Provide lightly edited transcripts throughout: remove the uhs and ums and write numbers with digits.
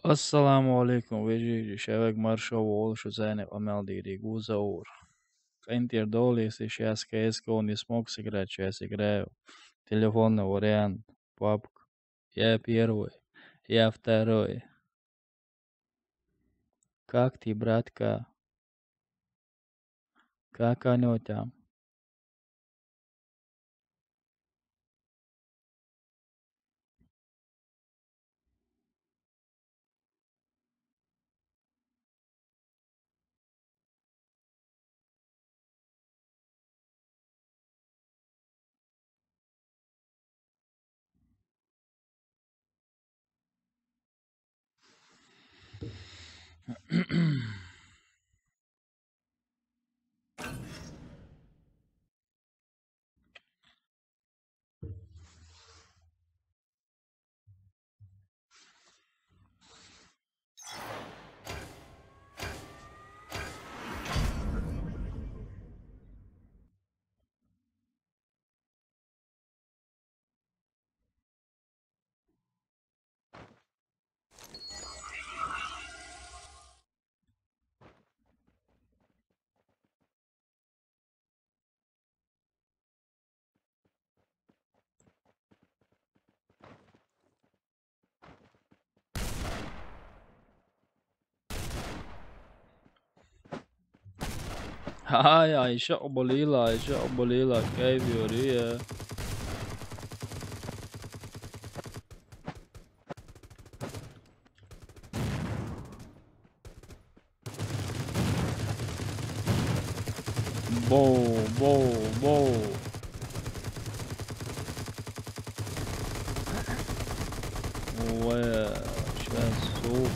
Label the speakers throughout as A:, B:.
A: Assalamu alaikum, veģīši, ševek maršovu olšu zēne pameldīrīgi uzaur. Kaintier dolīs šajās kaiskauni смог сыграть, сейчас играю. Телефонный вариант, папка. Я первый, я второй. Как ты, братка? Как оно там? هاي عايشة أبوليلا، عايشة أبوليلا، كيف يوريا؟ بو بو بو. وشاسوف.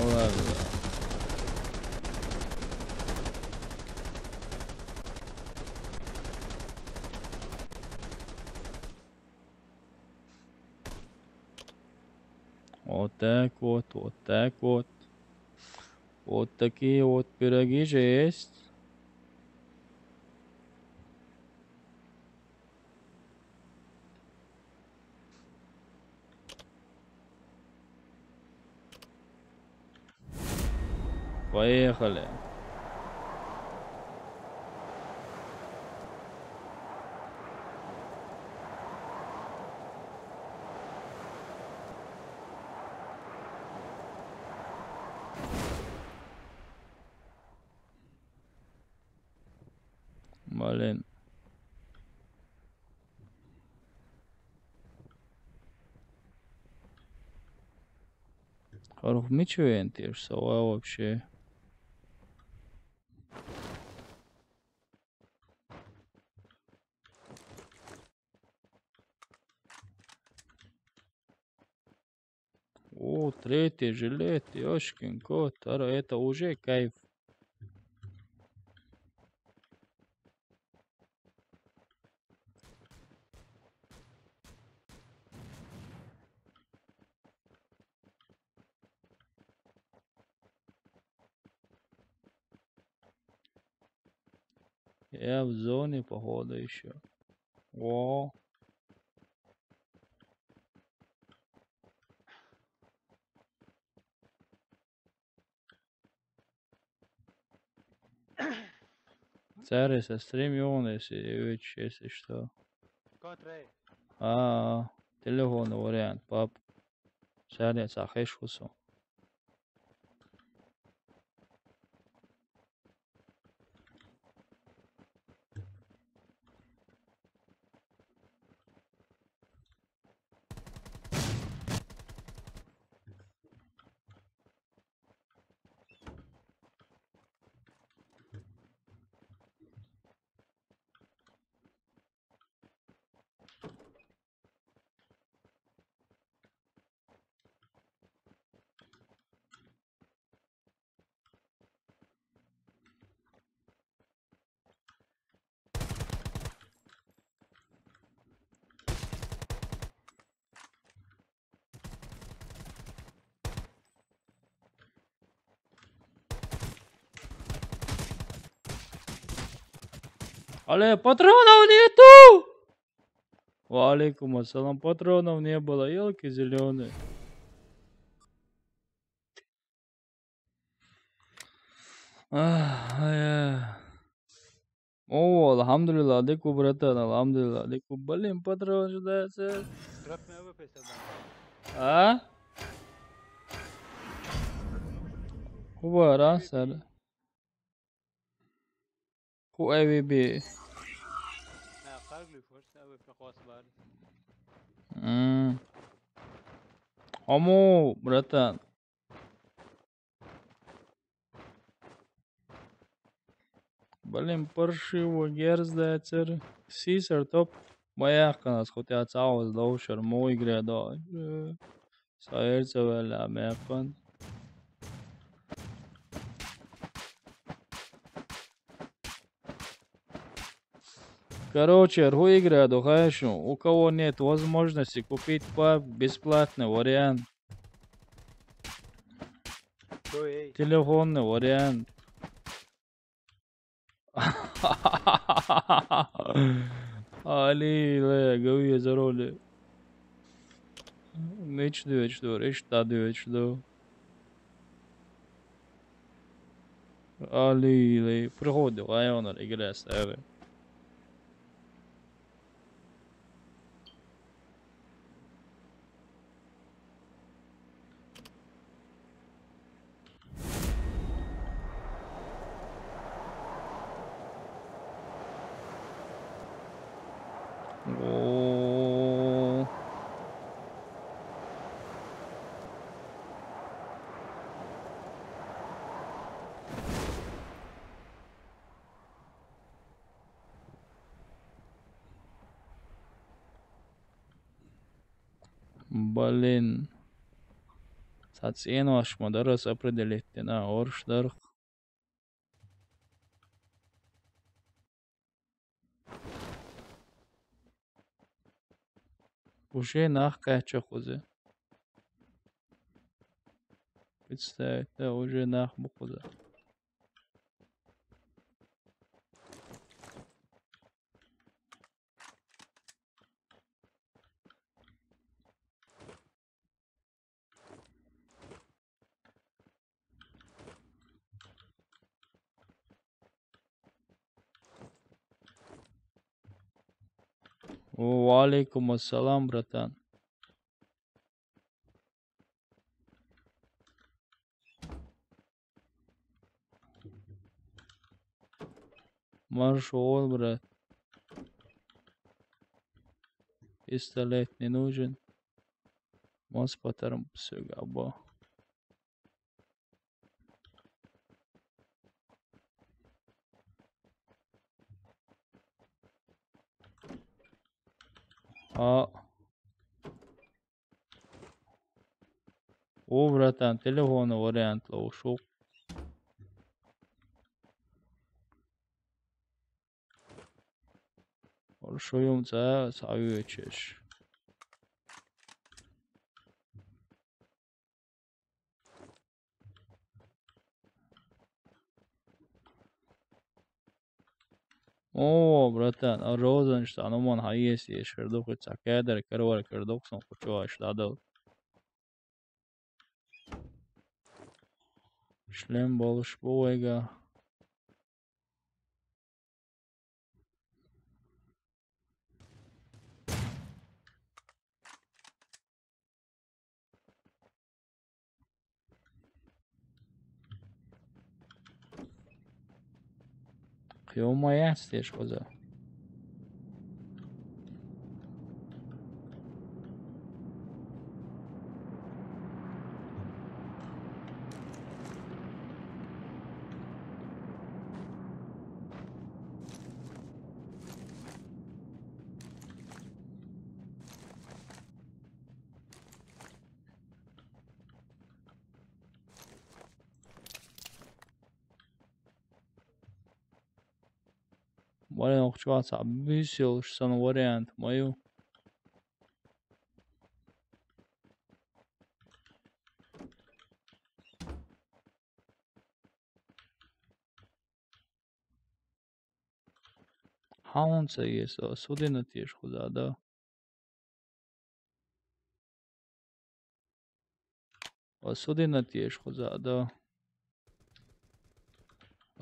A: والله вот так вот, вот так вот. Вот такие вот пироги же есть. Поехали. Блин. Харух мичуентиш, сова вообще. О, третий жилет, ёшкин кот. Это уже кайф. Я в зоне, походу, еще. О, царь со стримион, если что. Телефонный вариант, пап. Царь сахешусу. Але патронов нету! Валейкум ассалам, патронов не было, елки зеленые. О, alhamdulillah, алейкум, братан, alhamdulillah, алейкум. Блин, патрон ожидается. А? Хуба, раз, Ху AVB. Аму, братан. Блин, паршиво, герздается. Сисер топ. Маяканас, хотя цаус доушер, мой грядо. Саерца вела, мякан. Короче, ру игра, духаешь, у кого нет возможности купить паб, бесплатный вариант. Телефонный вариант. Ali, le, găuie zărole. Nici de aici doar, ești ta de aici doar. Ali, le, приходи, лайонер, игра ставе. О. Блин. Сацену аж мадарас определить, на оршдар. Уже нах кача хузе. Представь, да, уже нах бухуза. Валейкум ассалам, братан. Маршал, брат. Пистолет не нужен. Мас патером псюгаба. А. О, братан, телефонный вариант ушел. Шуем за советчиш. О, братан, а Розенштейн, он хайес еш кардох, цакедер, карвар кардох, сон кучу аш дадал. Шлем болш боега. Кьома ястеш коза. Блин, охчваца, обвисел, что он вариант мою. همون صحیح است سودی نتیش خدا سودی نتیش خدا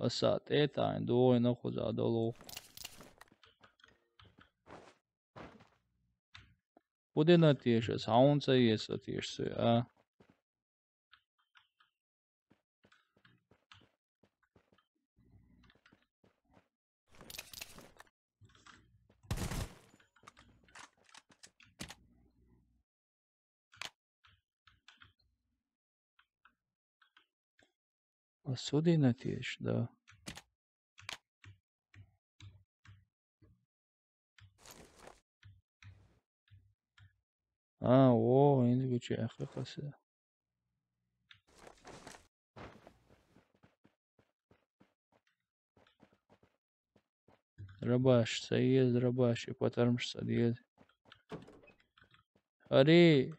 A: ساعت دو اینا خدا لو بودی نتیش است همون صحیح است تیش سوی سودی نتیش ده اوه این دیگه چه اخی قصه رباش سيد رباش يكوتر مش سيد أري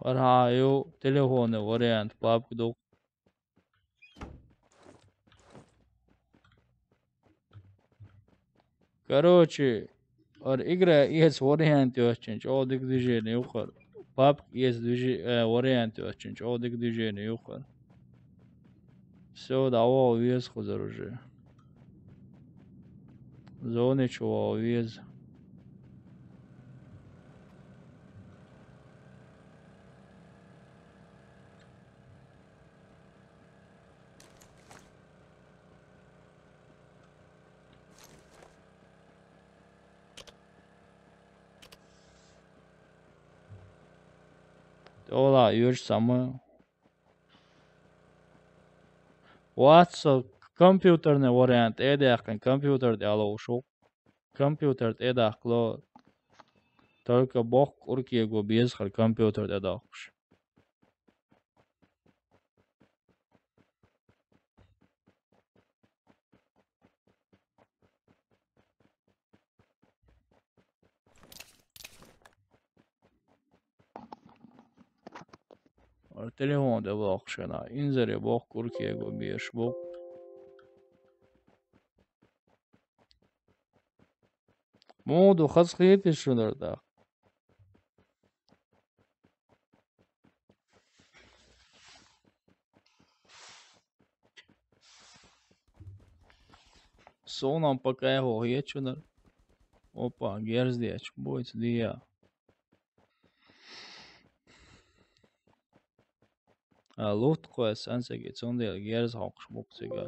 A: ورهايو تليفون وريانت باب كدو короче और игра есть варианты очень чёдик движение ухар баб есть варианты очень чёдик движение ухар все давай вес хузар уже зоны чего вес ола юж самый واتس компьютерный вариант эдакын компьютерде алушук компьютерде эдакло только бог уркиего без хал компьютерде дакуш telefon da bakşana inzere bak kurkiye go biş bu modu khas khiyet şunlar da sonam пока его geçunlar опа gerzdiyach boyt diya luft qoya sansa geçonda gerz haqş bokçega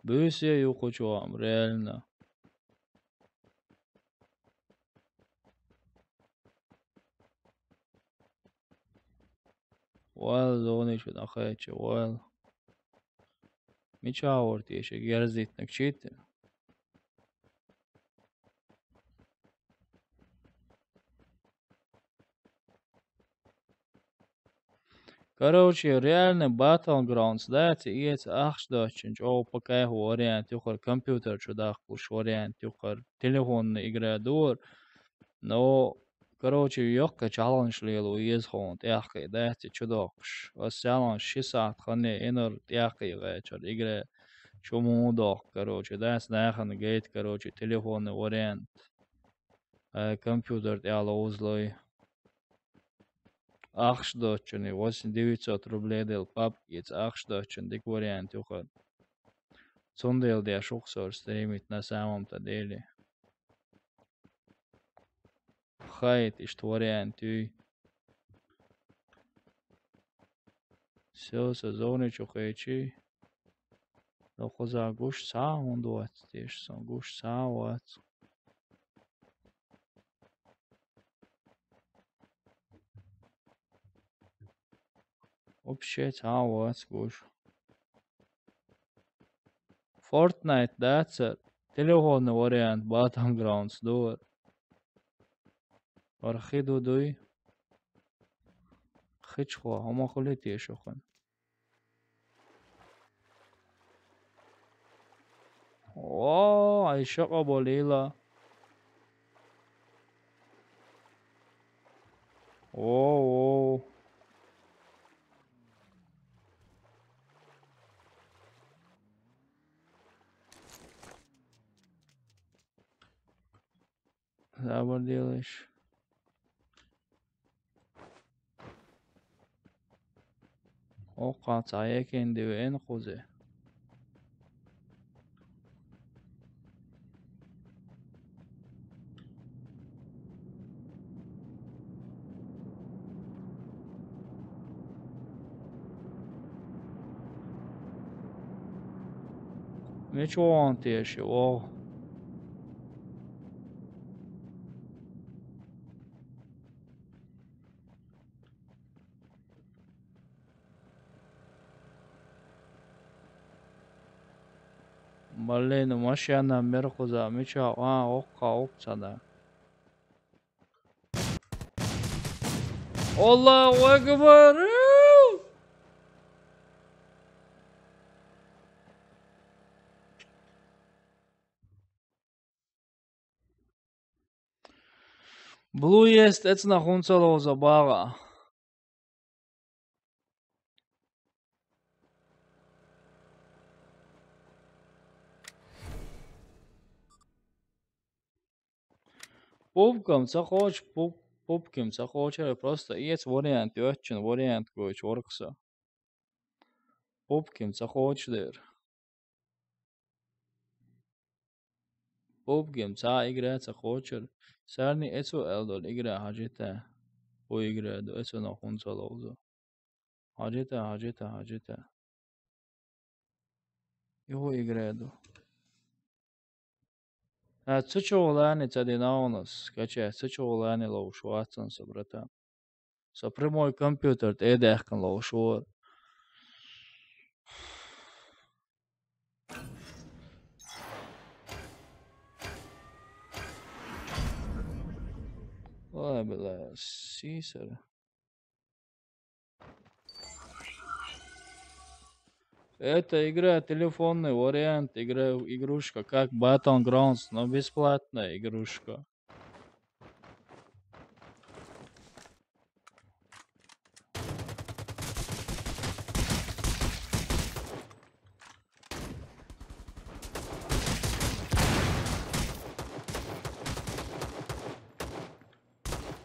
A: böyse yok çoğam реально wal zone şu da khayç wal miçavort yeşe gerzditnek çit Короче, реально Battlegrounds, да, это ахш дочинч, пока его вариант, юхар компьютер чудак, уж вариант, юхар телефонная игра дур, но, короче, ёхка чаланж лелу езхон, тяхкай, да, это чудакш, вас чаланж 6 саат хане, инор тяхкай гайчар, игра, чому удох, короче, да, снахан гейт, короче, телефонный вариант, компьютер тяла узлой. Ахшдочны 8900 рублей дел папкиц ахшдочн дик вариант уход. Цундел де шухсор стримит на самом-то деле. Хайт ишт вариант үй. Все сезоны чухайчи. Но хоза гуш саун дуат теш сон гуш сауат. Вообще сауат гуш. Fortnite дацер. Телефонный вариант Battlegrounds дуат. Архиду дуй. Хичхо, хома холити шохан. О, айшаqa болила. Oo. Sabır değiliş. O qataya kendi ve en kuze. Meç o antiyeşi o. Balleğini maşyandan beri kuza. Meç o okka okçada. Allahu Ekber. Blue jest ecna huncalo za baga. Pupkam sahoč, pupkim sahočere prosto iec varianti ötčin variant koč orksa. Pupkim sahoč der. Pupkim sa igre sahočer. Sarni ecu eldol igre hajita. Bu igre do ecu na huncalo za. Hajita. Iho igre do. Цучолани цадинаунас, каче цучолани лоу шуатсан собрата. Со прямой компьютер эдехкан лоу шуар. Ой, бля, сисер. Это игра телефонный вариант, игрушка, как Battlegrounds, но бесплатная игрушка.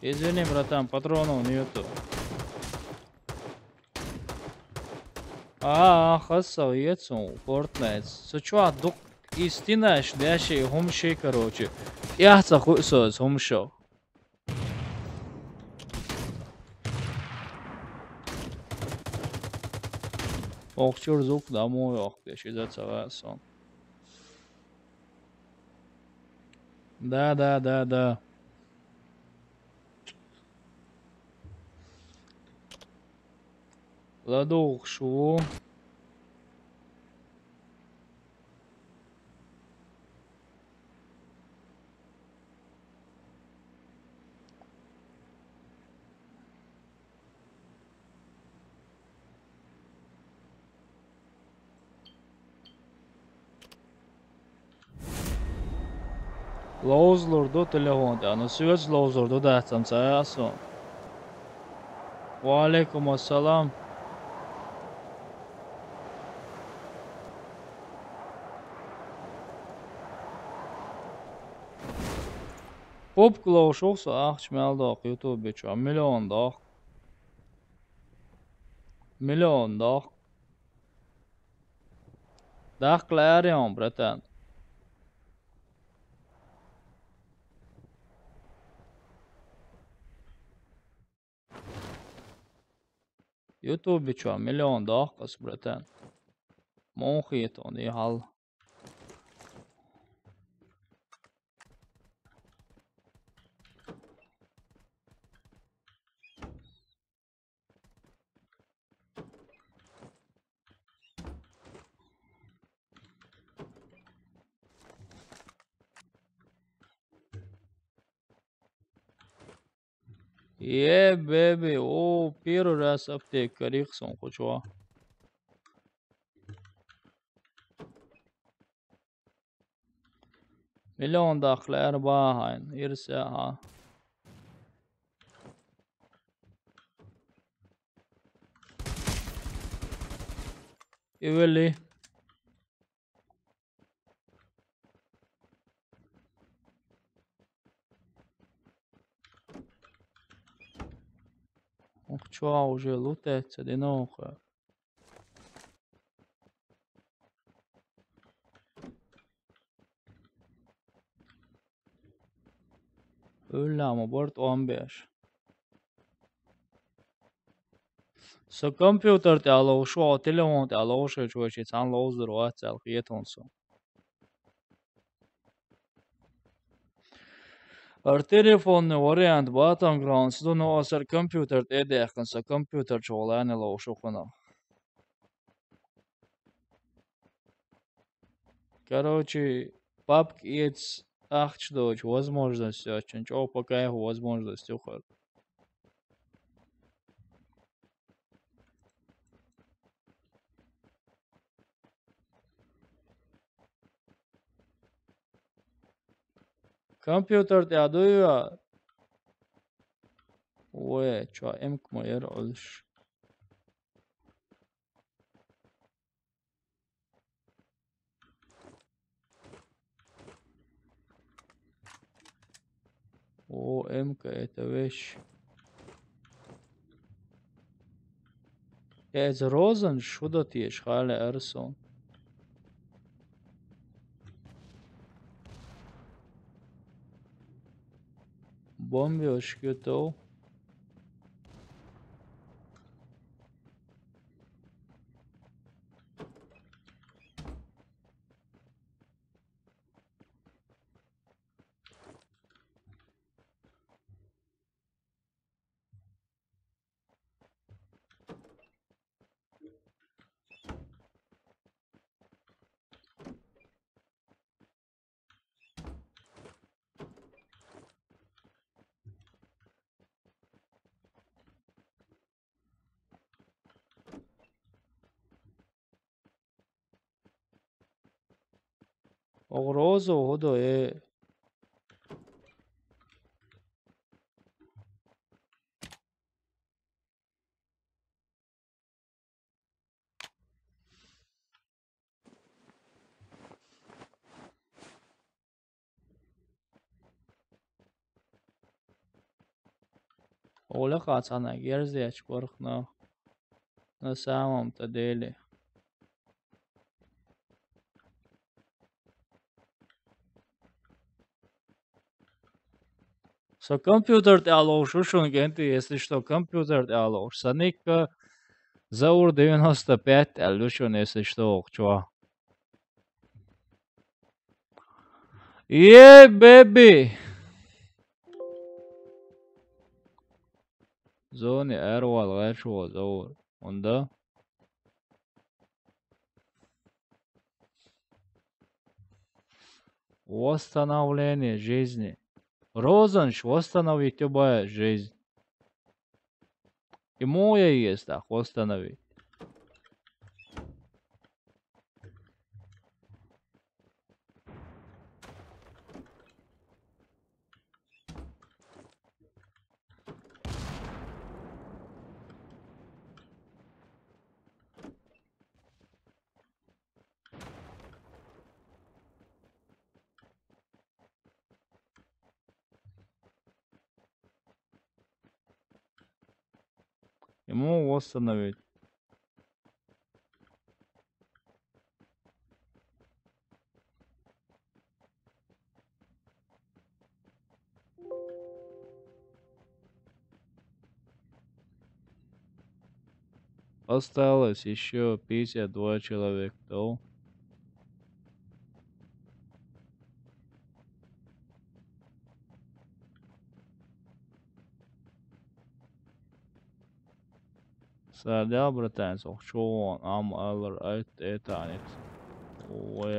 A: Извини, братан, патронов нету. Хасса, ецу, Fortnite. Сучуа дук истинаш, дяши, хумши, короче. Яхца хуйсос, хумшо. Окчур звук домой, ох, за сон. Да. Ладух шу. Lozlurdu telefonda. Ana söz lozurdu da açsam sayason. Wa alaikum assalam. Pop kloş olsa ahçmeldak YouTube beço. Milyon dak. Daklar yan bratan. YouTube beço milyon dak as bratan. Monkhit on i hal. Yeah baby, o piro ras aptek karikson koçwa. Milyon daklar bahayn irse ha. Iveli. Ciao, že lutece di noche. Üllämä port 15. Så computer täällä شو telefon täällä شو شوي عن لوزر واتساب خيتونسو. Ar telefonu variantu battlegrounds tu no ar computer edēkan sa computer šo lēni laušu kanā. Короче, папки есть ахчдоч возможность очень. Чё пока его возможность уход. Компьютер te adıyor. Ue, ço emk mo yer olmuş. O emk eteveş. Ez rozen şuda tiye şhale erson. Bombi oşküto. O rozo hodo e. Ola kaçana gerzeç korkna. Na samam ta deli. So компьютер алош ушун генти, если что, компьютер алош. Саник Заур 95 алушун, если что, чува. Yeah, baby. Зони эрвал гачо заур. Онда. Восстановление жизни. Розанш, восстановить любая жизнь. И моя есть так, восстановить. Ему восстановить. Осталось еще 52 человека, то. Sardel Bretans och Sean am eller ett annat. Och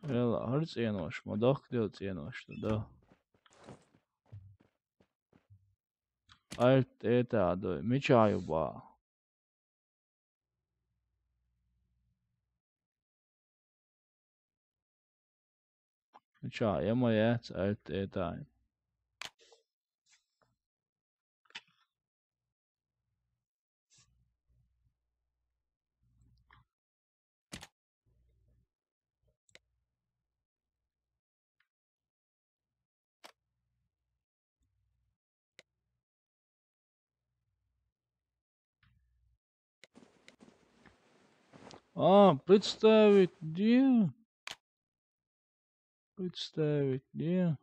A: eller har cienoš, madok dėl cienoš tada. Alt tādu mičāju bā. Mičā, ja man jēc alt tādu. Представить где? Представить где?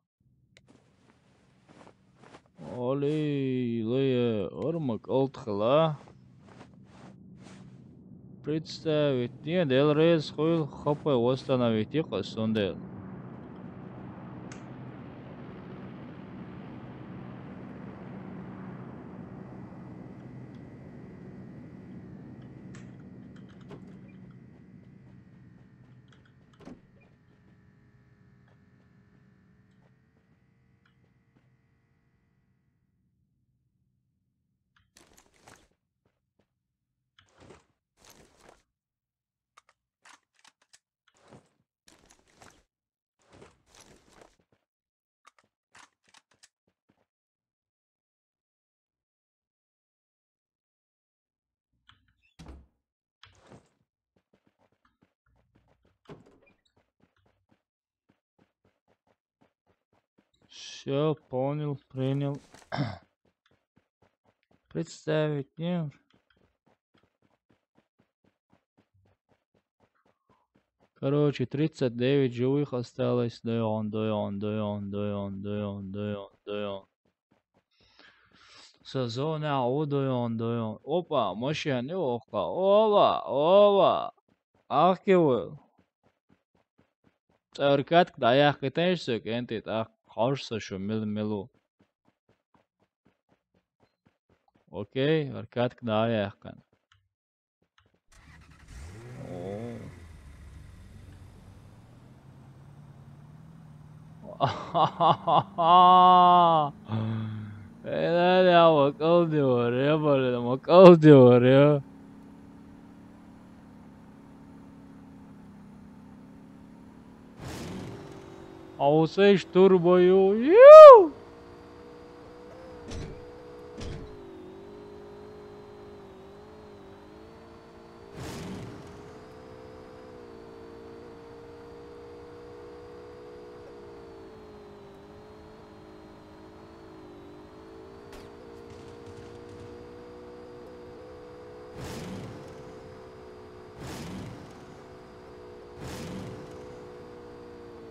A: Оли, лея, ормак, алтхла. Представить где? Дел рейс хуй хопа восстановить их осундел. Все, понял, принял. Представить где? Короче, 39 живых осталось. Дойон. Сезон дойон. Опа, машина, опа, ова. Ахкивал. Царкат, даяк, китайцы, кентит, ах, харса, шо, милу. Окей, аркат, даяк, кан. Helal makal diyor ya böyle makal diyor ya. Alçış turboyu. Yuh!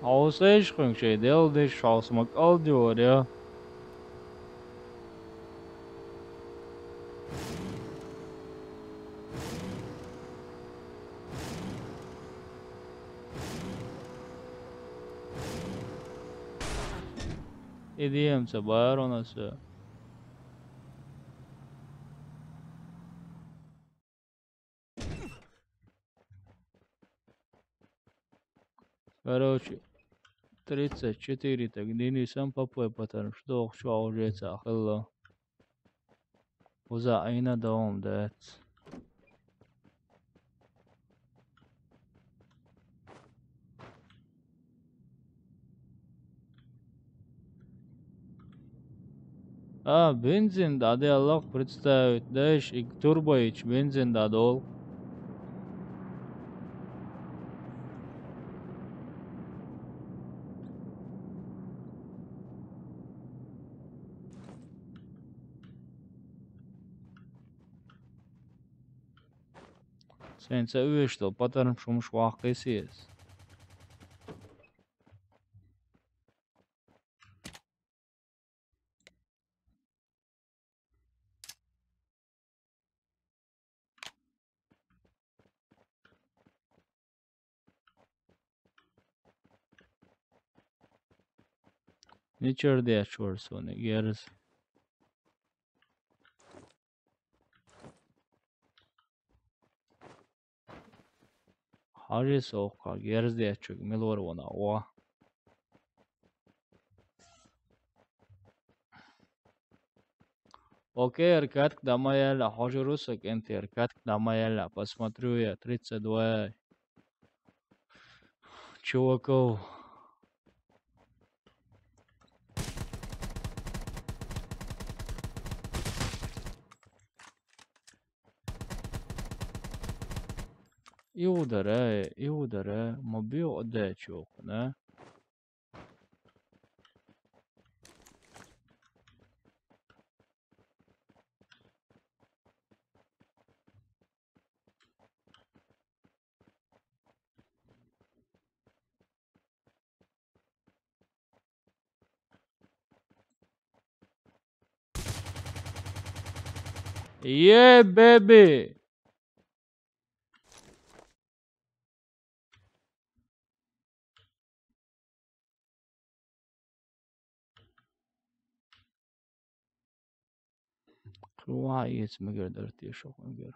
A: Alçış kın şey değildi şahs makal diyor ya. İdiyemse bayar onası. Короче, 34, так Дини сам попой потому что что уже цахло. Уза айна давам дает. Бензин даде Аллах представит, даешь и турбоич бензин дадол. Sen seviyorsun, patarım şumuş vakısiyiz. İçeride yaşıyorsun onu, yeriz. Harri soğukka, yeriz de yaşıyor, milor ona, oğa. Окей, Аркадька, домой яла, хожу русак, энти, Аркадька, домой яла, посмотрю я, 32 чуваков. И ударяй, мобил отдай чуваку, да? Yeah, baby! Kruvajiet megördörti sok mögör.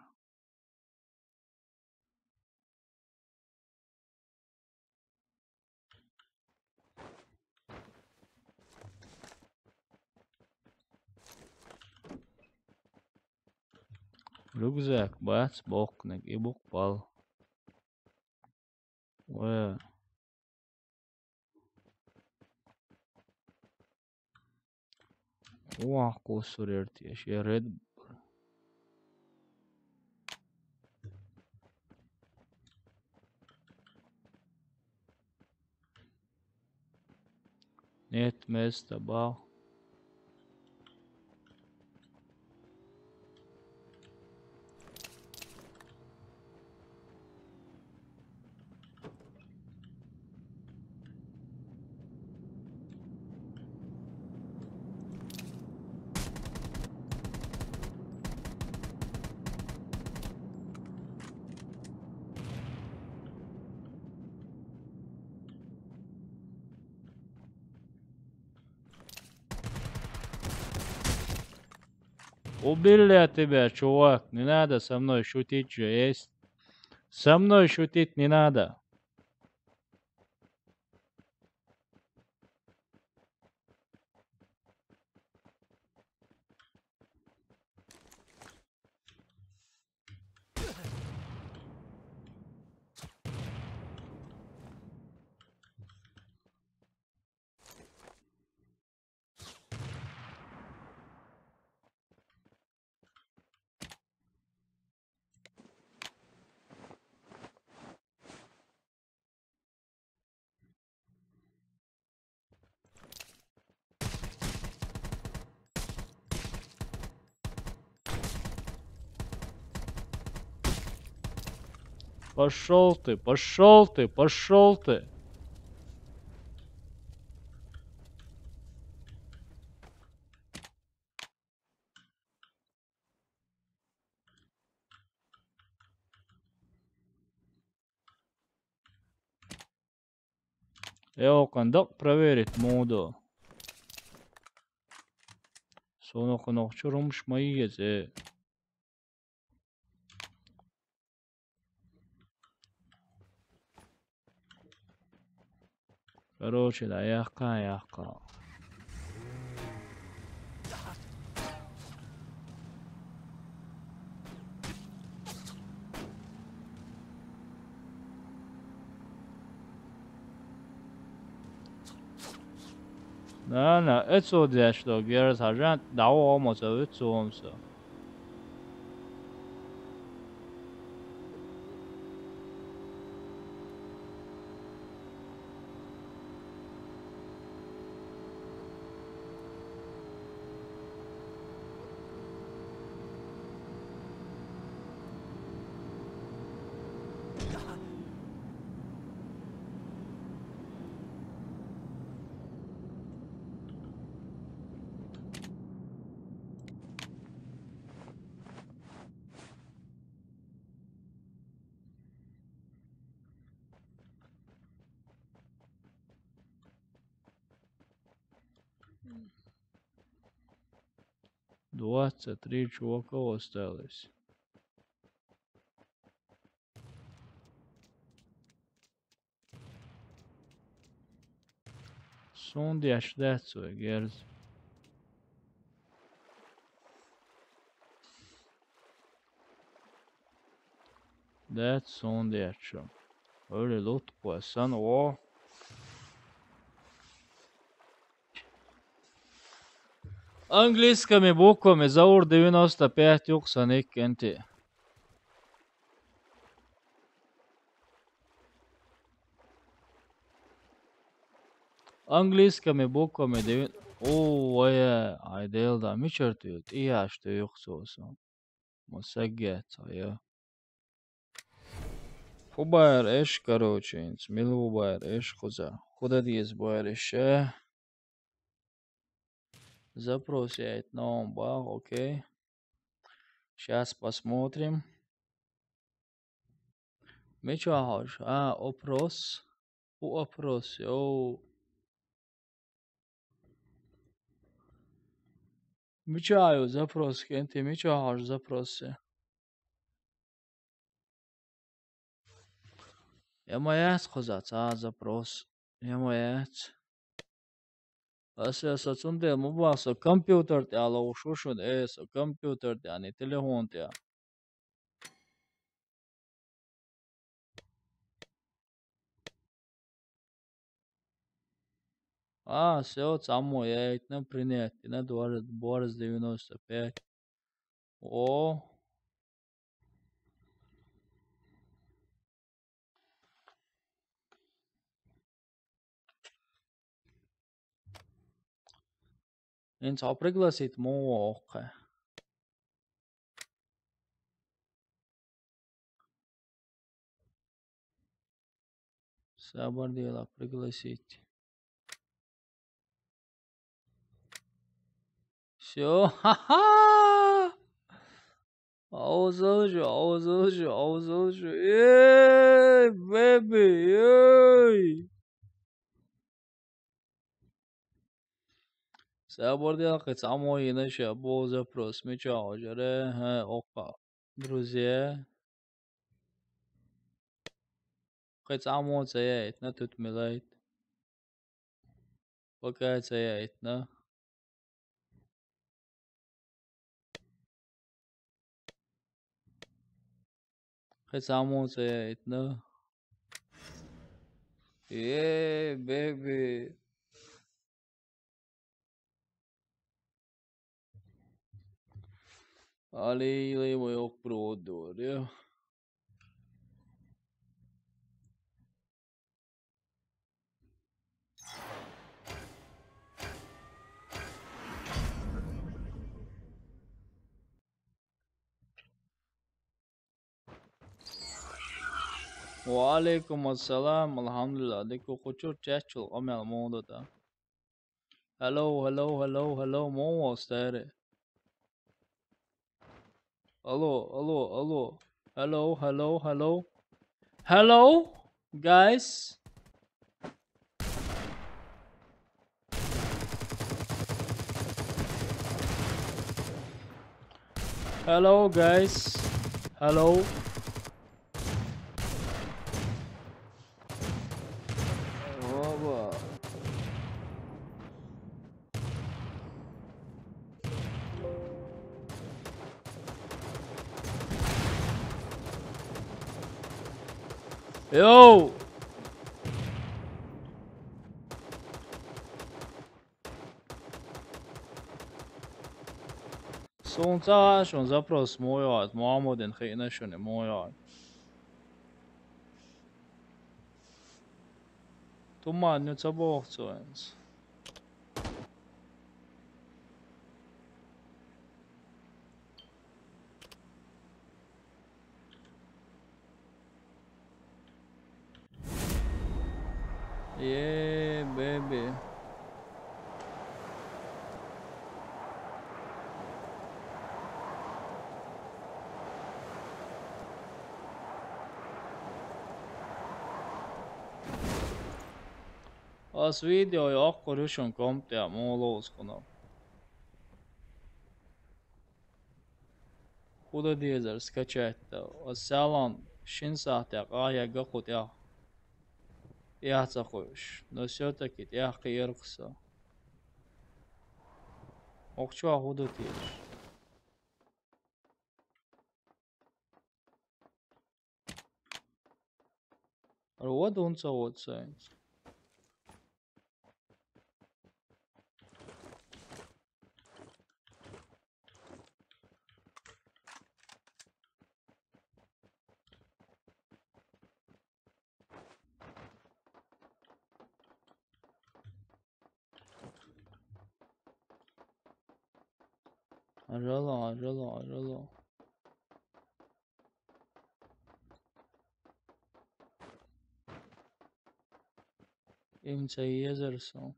A: Rugzak, bats, boknek, ibuk pal. Well, kuussur érties, ja red. Net mesta bal. Убили тебя, чувак, не надо со мной шутить же, есть. Со мной шутить не надо. Пошел ты, пошел ты, пошел ты. Evo, как проверить моду. Сонох нохчурумш маиезе. Короче, да, яхка. لا اتسو داشتو گرز هرجان دعوا olmasa اتسو olmasa. Двадцать три чувака осталось. Sondiaš deco gerz. Det sondiačo. Öyle lutpuessan o. Английскими буквами Заур 95 юксаник энти. Английскими буквами 9... О, я, айделда, мичертют, и я что юксоса. Мосагет, я. Хубайр эш, короче, инц, милубайр эш хуза. Худа диез байр эше. Запрос я это новом баг, окей. Сейчас посмотрим. Мечахаш. Опрос. Опрос. Йоу. Мечаю запрос. Кенти мечахаш запросы. Я моя сказать, запрос. Я моя. Asa sunde mubasa computer te ala ushushu es computer te ani telefon te. Все, само я на принять на Борис 95. О, инц пригласить моха. Сабар дела пригласить. Все, ха-ха! Аузылжу. Эй, бэби, эй! Сабар дела хоть само иначе, был запрос. Меча, жаре, ока. Друзья, хоть само цеять, на тут милайт. Пока цеять, на. Хоть само цеять, на. Baby. Ali levo yok prodor, ja. وعليكم السلام الحمد لله ديكو خشور تشاتشل قمع الموضوع ده. Hello مو استاري. Hello. Hello guys. Hello guys. Hello. Baba. Yo. Сонца шон запрос мојот, Моамоден хейна шон е мојот. Тума не цабохцоенс. Yeah, baby. Az videója akkor jusson kompte mólózkonak. Kуда дизер скачать-то? Салон шинсахтя ая гахутя. Я захуш. Но все-таки я хиркса. Окчуа худу тиш. Вот он вот сайнс. Ажало. Им цаезерсо.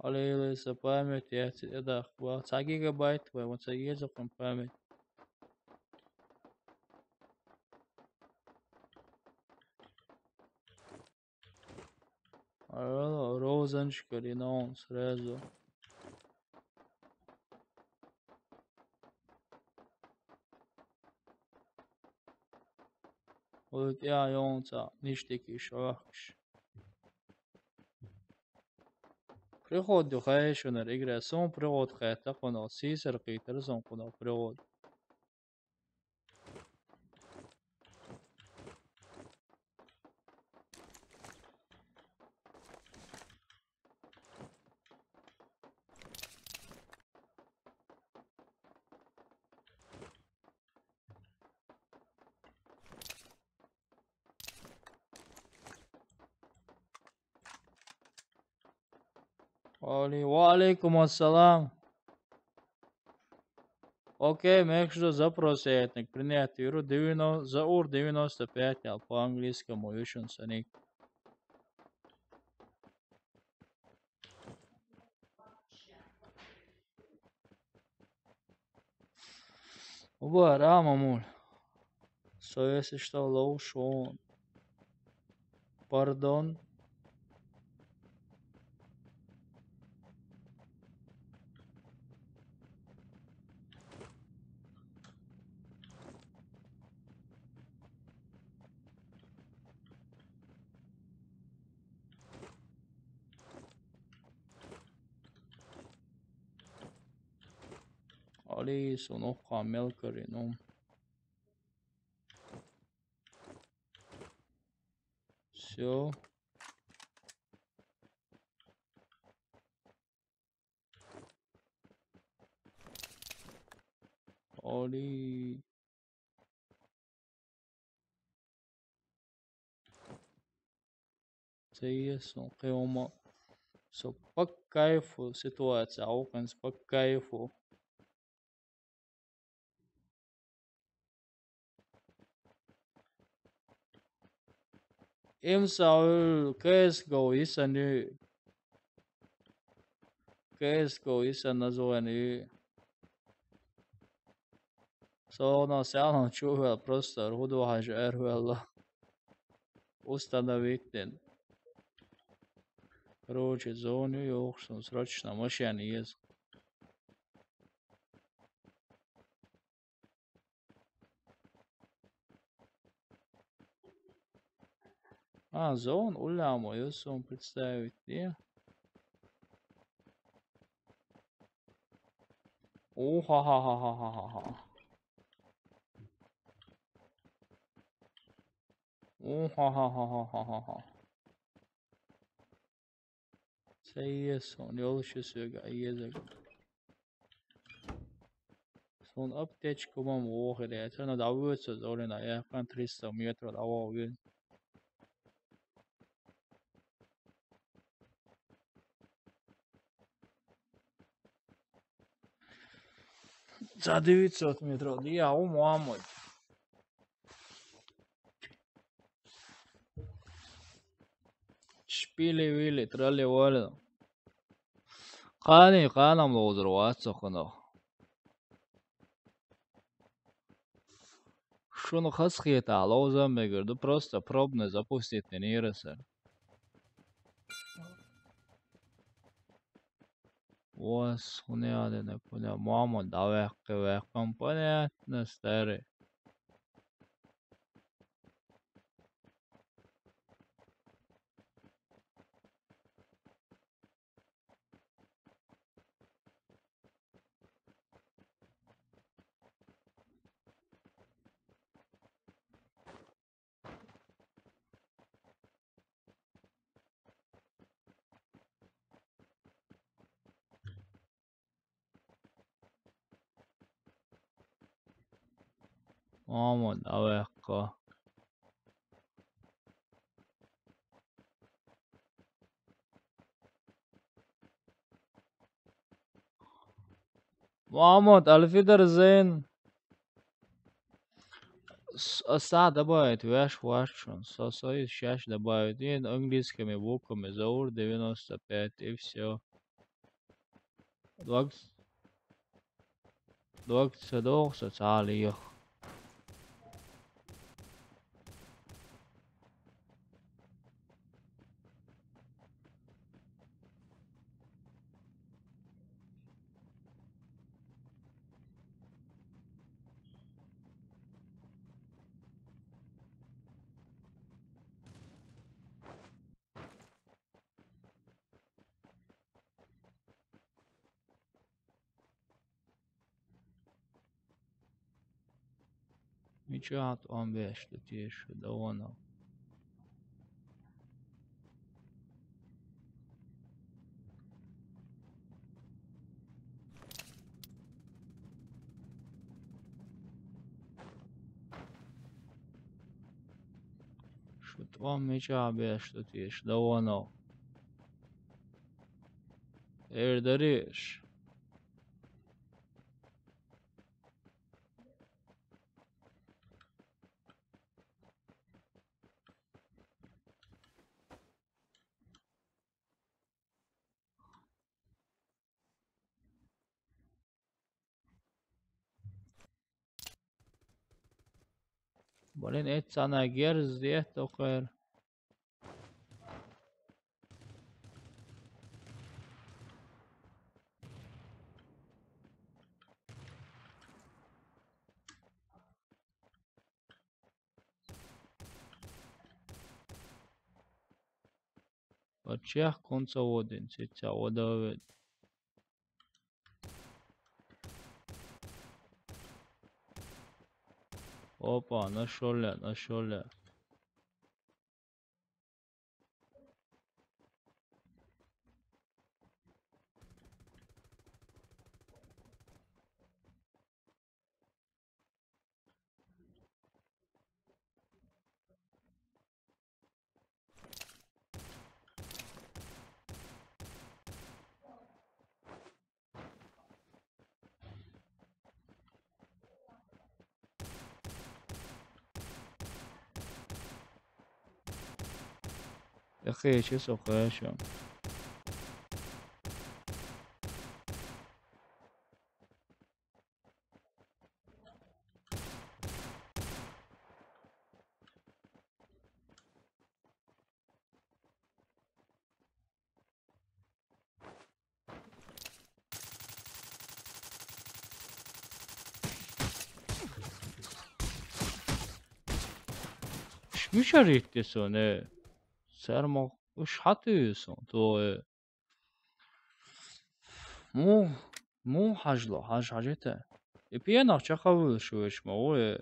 A: Алиса память, я это, 20 гигабайт, вот ездил память. Розаночка, Ренон, сразу. Вот я йонца, ништяки, шахш. Приход духаешунер, игра сон приход хайта куно, сисер китер сон куно приход. Ва алейкум ассалам. Окей, мекшо запросетник, принять юру 90, заур 95, а по-английскому юшун саник. Оба, рамамуль. So, если что, лоушон. Пардон. Ali sunukha melkarinum. Все. Ali. Сейсон, кайома. So, по кайфу ситуация, ауканс по кайфу. Имсаул, CSGO исаны. CSGO исан название. So, на сялом чувал просто руду хажер вела. Установить. Короче, зону ёхшун, срочно машина есть. Зон уляму, ёсом представить, не? Ха-ха-ха-ха-ха-ха. Ха-ха-ха-ха-ха-ха. Сейсон, ёлшусуга, езек. Сон аптечку мам охере, это надо авыться, золена, я кан 300 метров авауген. За 900 метров, я Мухаммад. Шпили-вили, тралли-вали. Қани, қанам лозыр, ватса қына. Шуну хасхиета, лозам бегерду, просто пробно запустить тренироваться. Was понятно, понятно. Мама, давай, понятно, старый. Мама, давай, محمد الفيدر زين الساعة добавить ваш вашон, союз сейчас добавить, и английскими буквами заур 95 и все. الوقت صدوق ستعالي. Miçat 15 letiş davana. Şut 15 letiş davana. Erdariş. Balin et sana gerz diye toker. Bачех konca odin sitsa odavet. Опа, нашёл. Ехе, че сохрешам. Шмишарите соне. Сермо ушхатуюсон. То مو حاجة حاجته. يبينا شخول شويش موي.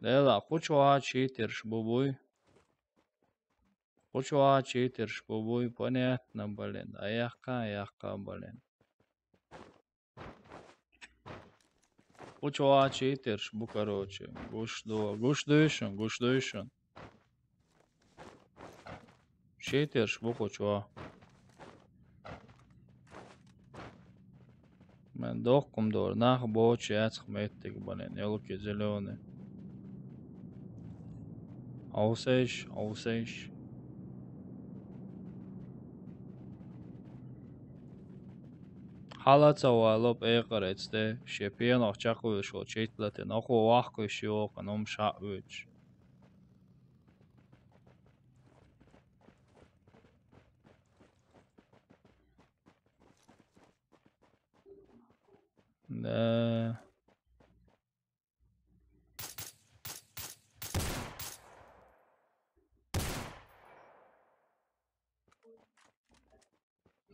A: لا قوشوا شيترش بوبوي. قوشوا شيترش بوبوي بنيت نبلين. أياقا بلين. قوشوا شيترش بكروتش. گوش دوشن. شيترش بقوشوا. من دوقكم دور ناخ بوش ياتخ ميتك بلين. يلوكي زلوني. أوسيش. حالات سوالوب اقرأت ده شپیان اخچاقو شو چیتلته نخو واخو شیو کنم شاوچ ده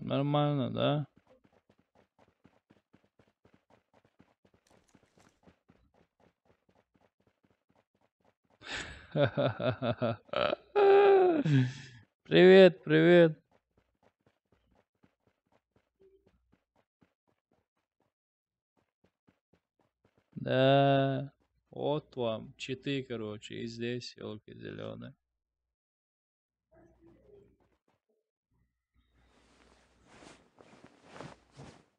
A: нормально, да? Привет. Да, вот вам читы, короче, и здесь елки зеленые.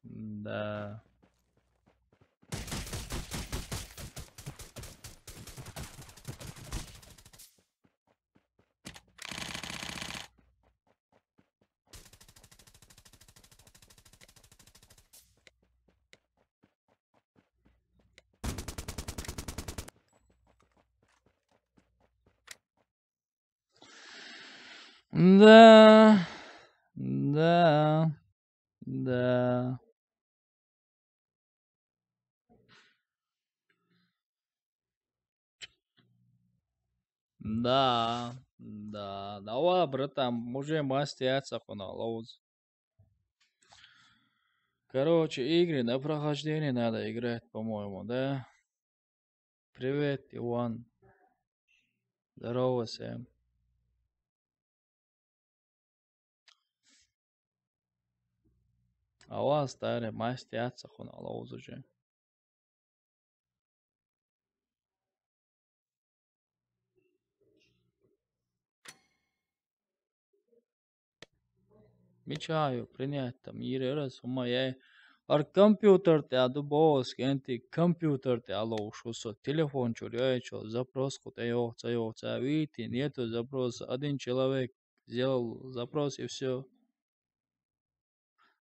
A: Да. Да, да, да, да, да. Давай, братан, уже мастер лоуз. Короче, игры на прохождение надо играть, по-моему, да? Привет, Иван. Здорово, Сэм. А у вас старый мастер лоуз уже. Мечаю принять там раз у моей ар компьютер те адубос кенти компьютер те алло шусо телефон чуряечо запрос кутаёца видите нету запроса один человек сделал запрос и все.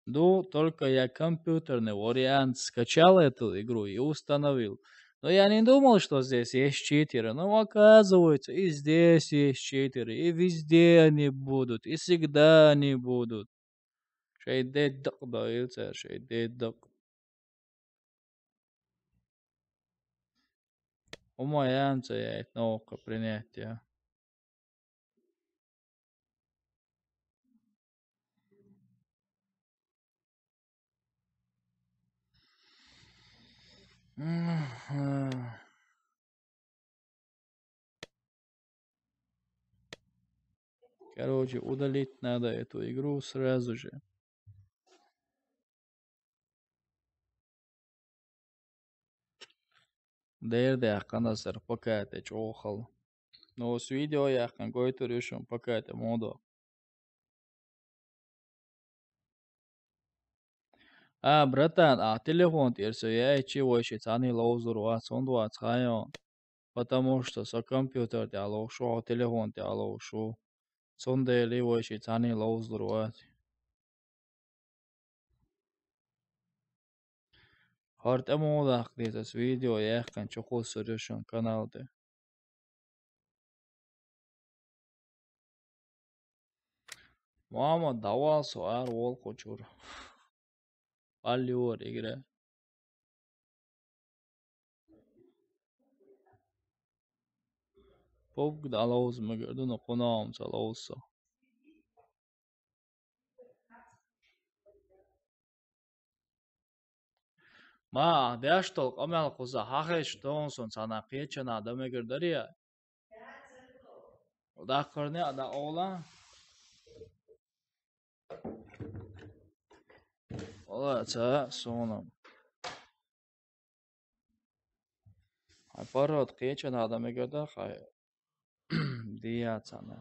A: Ну, только я компьютерный вариант скачал эту игру и установил. Но я не думал, что здесь есть читеры. Но оказывается, и здесь есть читеры, и везде они будут, и всегда они будут. Şeyde dağılsa şeyde dağ. Умаянца я это наука принятия. Короче, удалить надо эту игру сразу же. Дерде яканасыр пока это чохал. Но с видео я какой-то решим пока это мода. А, братан, а телефон терся я чего еще цаны лоузуру, а сонду ацхайо. Потому что со компьютер те алошу, а телефон те алошу. Сонде ливо еще цаны лоузуру. Harta moda this video яхан чухал solution каналде. Мама давал суар вол кучур. Аллиор игра. Поп далауз мэгэрдэ но конаам салауса. Ма дэштол амал куза хахэш тонсон сана печена да мэгэрдэрия. Да корне да ола. Олаца сонам. А парот печена да мэгэрдэ хай. Дия цана.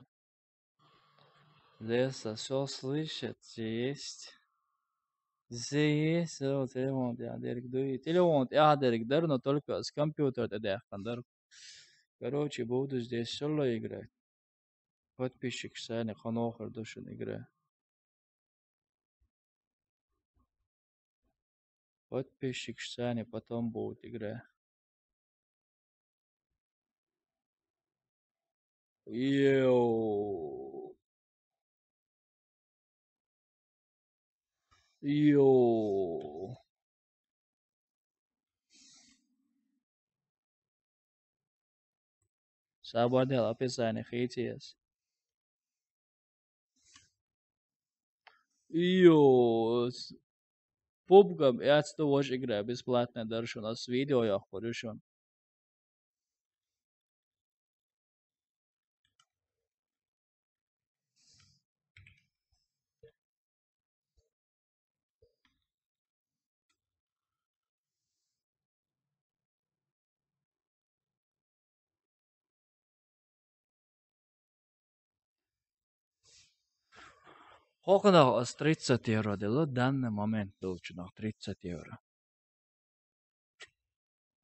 A: Здесь все слышит, есть. Здесь телефон Derek дует. Телефон Derek дар, но только с компьютера дар. Короче, буду здесь соло играть. Подписчик Сани Ханохар душин игра. Подписчик Сани потом будет игра. Йоу. Йоу. Sabadell описание хейтес. Йоу. Пупгам я тоже играю бесплатно даже у нас видео я хорошо. Сколько с 30 евро дело данный момент должно 30 евро.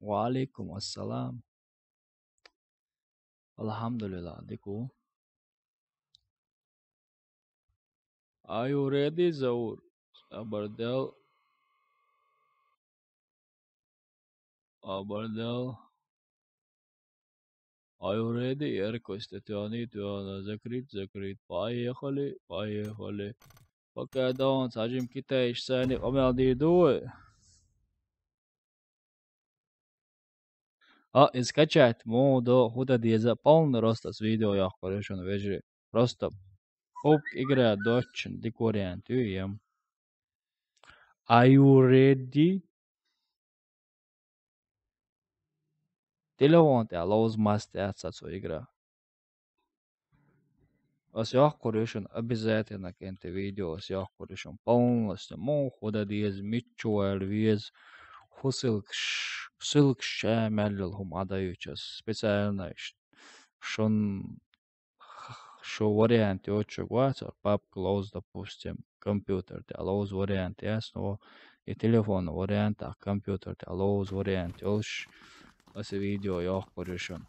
A: Валикум ассалам. Alhamdulillah. Дику. Are you ready, Zaur? Abardel. Abardel. Are you ready? Яркость, Тиана, закрыть. Поехали. Пока Дон, сажим Китай, Сани, Омелди, дуй. И скачать моду, худа деза, полный рост с видео, я хорошо вижу. Просто оп, игра, дочин, декориант, ем. Are you ready? Телефон, лоуз мастер, игра. Съех корюшен обязательно кенте видео съех корюшен полностью. Мо худа диез митчуэл виез хусылк шамалил хум адаючас специально шон шо варианте очень гуаса пап клоуз допустим компьютер те лоуз вариант ясно и телефон вариант а компьютер те лоуз вариант олш ас видео ёх корюшен.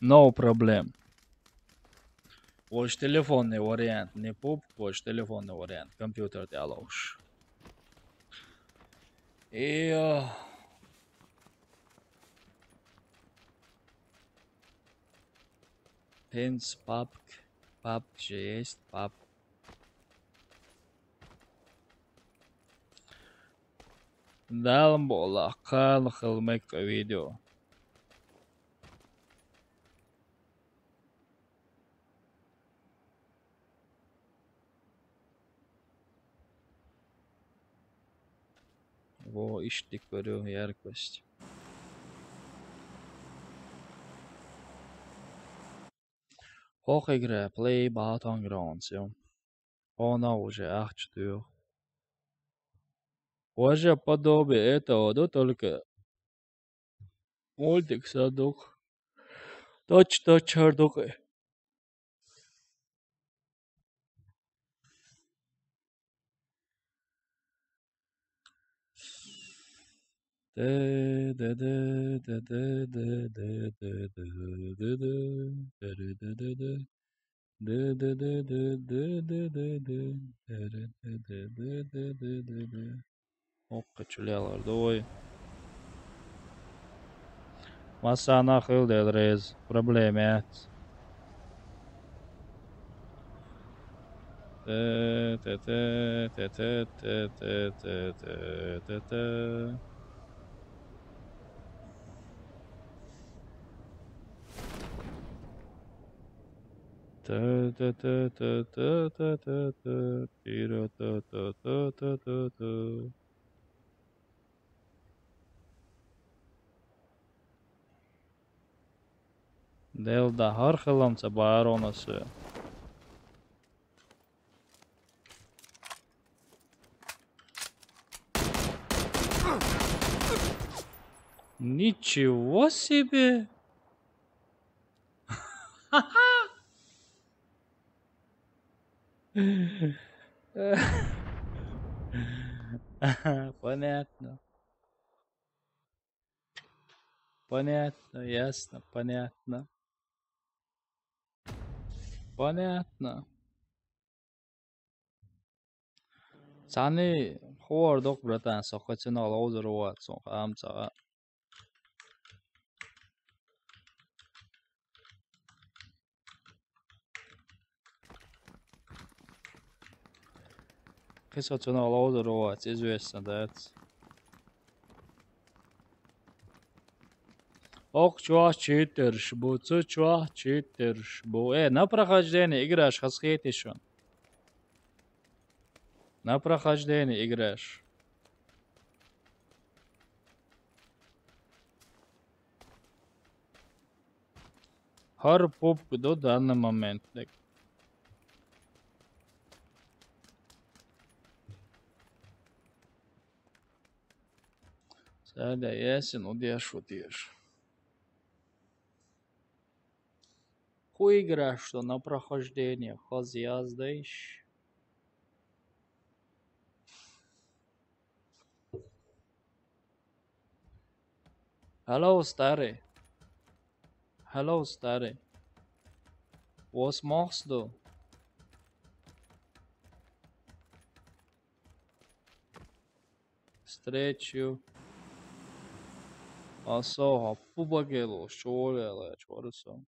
A: No problem. Ваш телефонный вариант, не пуп, ваш телефонный вариант, компьютер ты алош. И пенс, пап же есть, пап. Далм бола, кал хилмек видео. Во иштик көрү яркость. Хох игра, play battlegrounds, ё. Она уже ахчтую. Уже подобие этого, да только мультик садок. Точно чардок. Okkaçılıyorlar da oy. Masana hıl delrez. Problemet. Delda harxılamsa baronası. Ничего себе! Понятно. Понятно, ясно, понятно. Понятно. Сани ховардок, братан, сохотина лоузерова, сохамца. Кисотина лоузерова, известно, да. Ох, чувак, читерш, бу, чувак, читерш, бу. На прохождение играешь, хасхетишь он. На прохождение играешь. Хар попку до данный момент. Сада ясен, удешь. Хуй играешь, что на прохождение, хаз яздаешь. Hello, старый. Hello, старый. Was machst du? Встречу. Асо, пубагело, шолела, чорсо.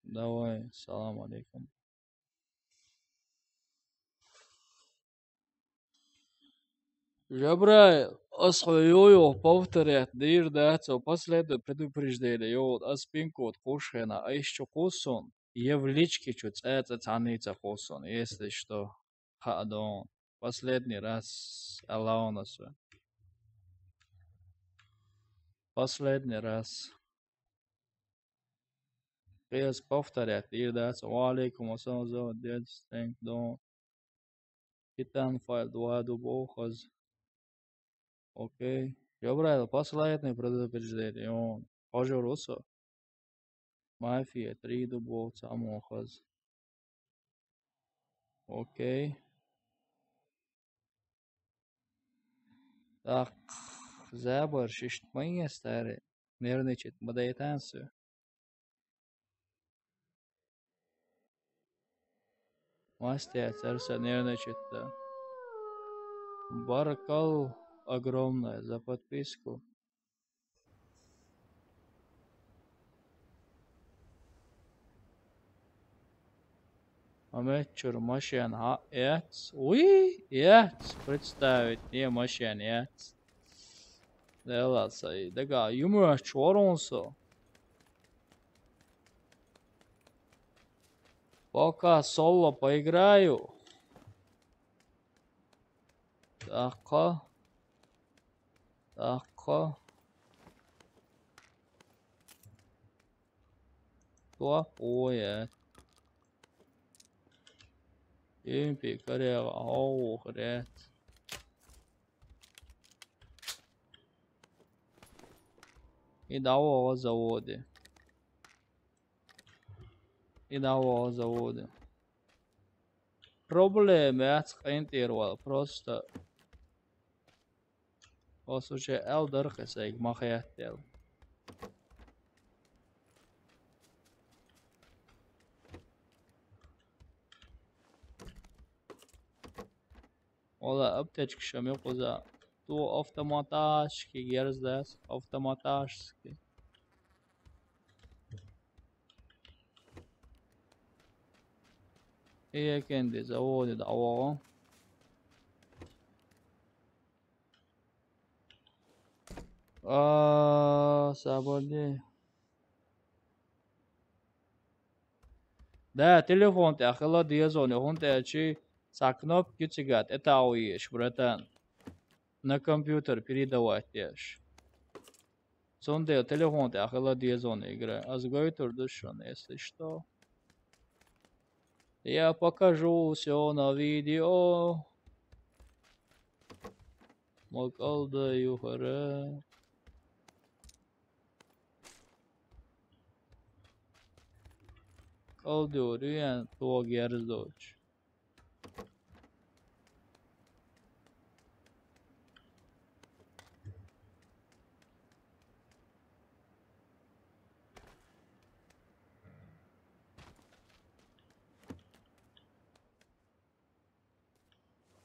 A: Давай, салам алейкум. Жабраил, асхайо, повторять, дир дацо, последует предупреждение, йод, аспинкот, кушена, а еще кусон, я в личке чуть, это цаница кусон, если что, хадон. Последний раз, Аллаунаса. Последний раз. Без повторять, дир дацо, алейкум, ассалам, дед, стенк, дон. Китан файл, два дубохаз. Окей. Жабраил, последний предупреждение, он. Пожалуйста. Мафия, 3 дубовца, амохаз. Окей. Так, забор, шиштмайя старый. Нервничает, мадайтанцы. Мастер, царство нервничает, да. Баракал огромное за подписку. Амечур, машин, яц. Уи, яц. Представить, не машин, яц. Делаться, и дага, юмор чоронсо. Пока соло поиграю. Тако. Тако. Плохое. Импи, Корея, оу, хрет. И даво заводы. И даво заводы. Проблемы отскантировал. Просто. Послушай, элдер хесейк махаяттел. Ола аптечка шами куза. То автоматашки герздас. Автоматашки. И кенди заводы даво. Sabırlı. Да, телефон ты ахала диазоне, он ты ачи sa кнопки тягат, это ауешь, братан. На компьютер передавать ешь. Сонде телефон ты ахала диазоне игра, а с гойтур душон, если что. Я покажу все на видео. Макалда юхара. Калдуриан то герздоч.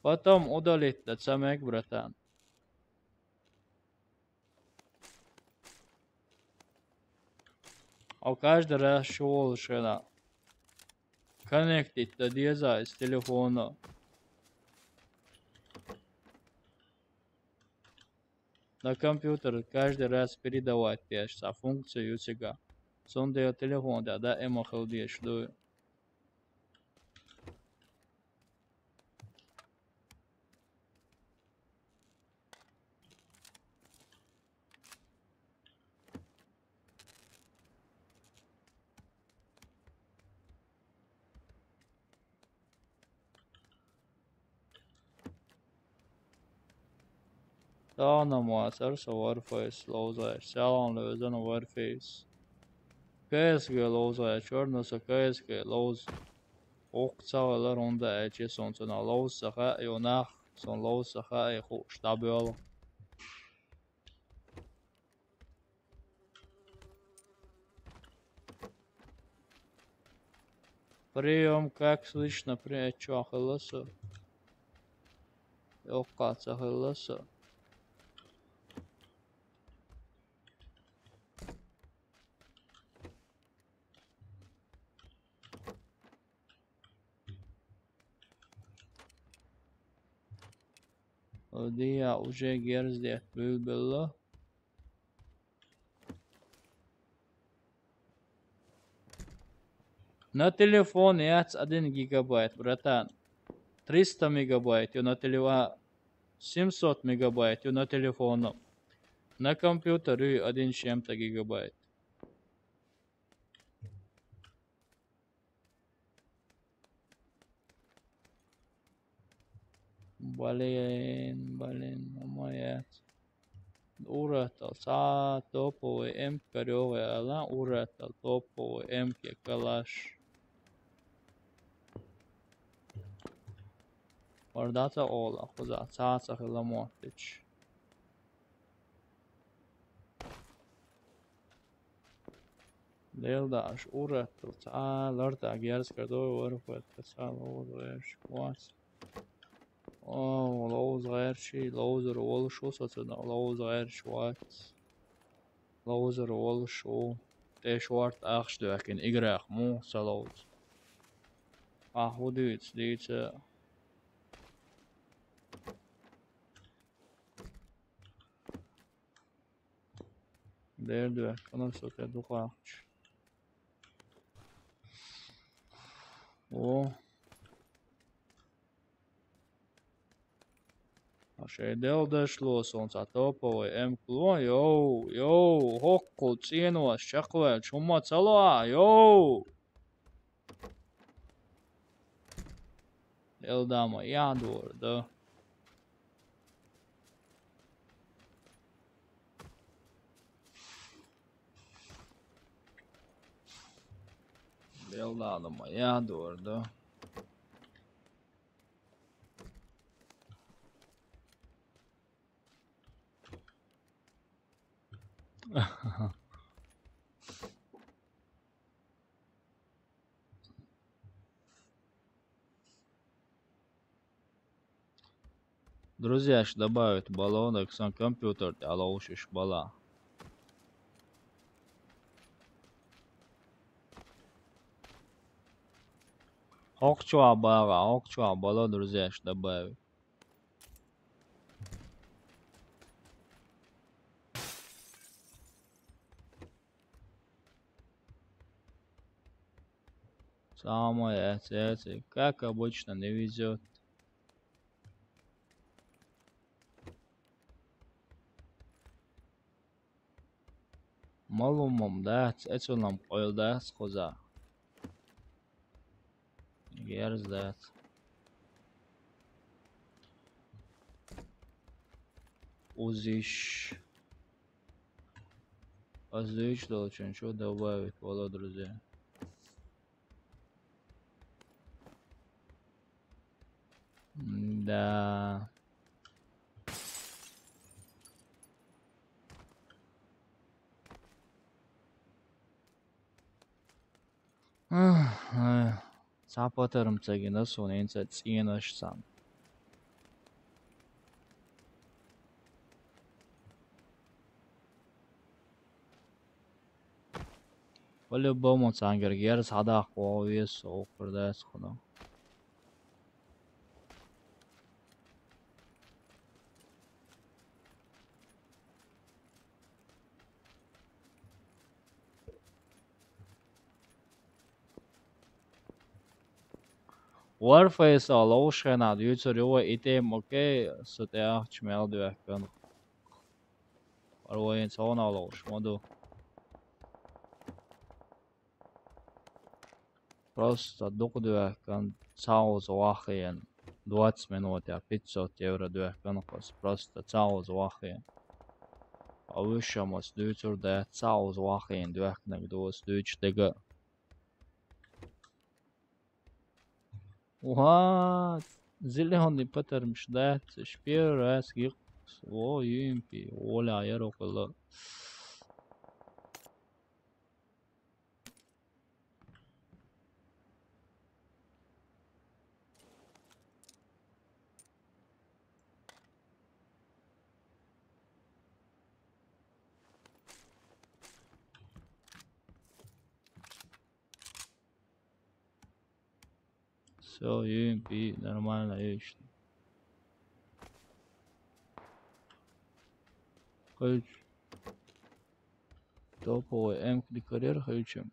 A: Потом удалить этот самек, братан. А каждый раз шел шена. Коннектить до диаза из телефона. На компьютер каждый раз передавать тешь за функцию сега. Сонде телефон да эмахал деш до. Да на мастер со Warface лоза. Салон лоза на Warface. КСГ лоза. Черно со КСГ лоз. Окцавалар онда эче сонцона лоз саха йонах. Сон лоз саха эху штабел. Прием, как слышно, при чё ахылысы? Ёкка цахылысы. دي уже герздет бülbüllü. На телефоне яц 1 гигабайт, братан. 300 мегабайт, и на телефоне 700 мегабайт, и на телефоне. На компьютере 1 с чем-то гигабайт. Блин, моя. Уратал, топовый М корёвый, ала уратал, топовый М калаш. Вардата ола, хуза, цацах ламотич. Лелдаш уратал, ларта герс кардой варфет, касал лоуз квас. О, лоуз герши, лоузер вол шо сацна, лоуз герш ват. Лоузер вол шо. Тэш варт ахшлёкин, играх му салоуз. Ахудыц, дыца. Derdi kana soke dukaç. O. A şeyde došlos un topoja M-klo, hoku cienos, čakvēl, čumā celā, Eldāma jādor, da. Eldāma jādor, da. Друзья, ще добавят баллонок, сам компьютер, а лучше бала. Окчуа бала, друзья, ще добавят. Самое это, как обычно, не везет. Malumum that etulam oil that koza. Here's that. Узиш. Узиш должен что добавить, воло, друзья. Да. Sapatarım çekinde son ince çiğneşsen. По-любому цангер садах вес окрда схуна. Warface lotion user jo item okej så det är smällduken. Var en sån lotion modu. Просто дугдукен цауз вахен 20 минут ja 500 euro duken kos просто цауз вахен. А выше мос дютер да цауз вахен duken dos дучтега. What? Zilhon patarmış da spir as gix o yimpi ola yarokla. Все, yimpi нормально есть. Хыч. Топовый М карьер хычем.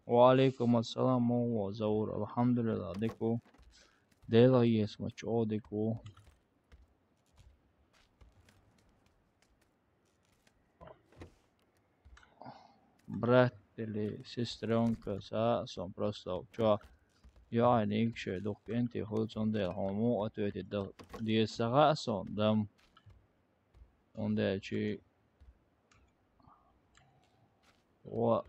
A: وعليكم السلام هو زور الحمد لله ديكو ديلا يسمع شو ديكو брат или сестренка son просто чё я никше документы хулцон дел хомо ответит да диесага son дам онде чи о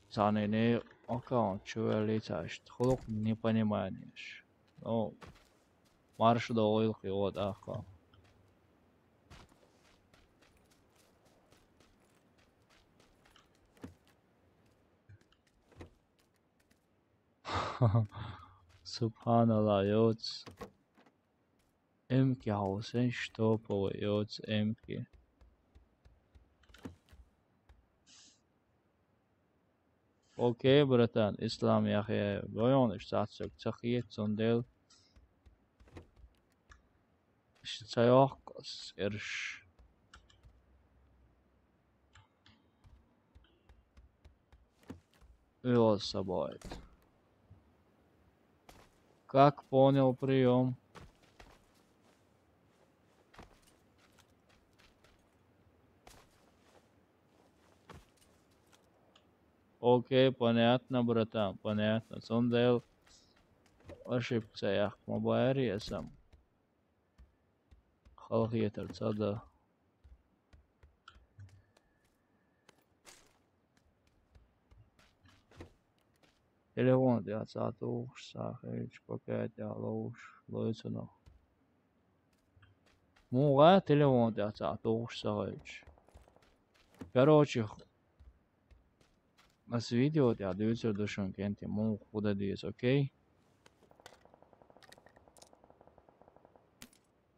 A: санене аккаунт чё летаешь холок не понимаешь ну марш да ойл хиот аха Subhanallah, joc. Emki Hausen Stopowe, joc Emki. Okej, bratan, İslam yahe goyon iştatsök tsakiyet sondel tsayokos irş. Вел с собой. Как понял прием? Окей, понятно, братан, понятно. Сондел ошибся я мобайри сам. Халхиетер цада. Telefon ya saat uğuş hiç paket ya loğuş loğusunu. Muğa telefon ya saat uğuş hiç. Короче, с видео я дивиться душон кенти му худа диес, окей?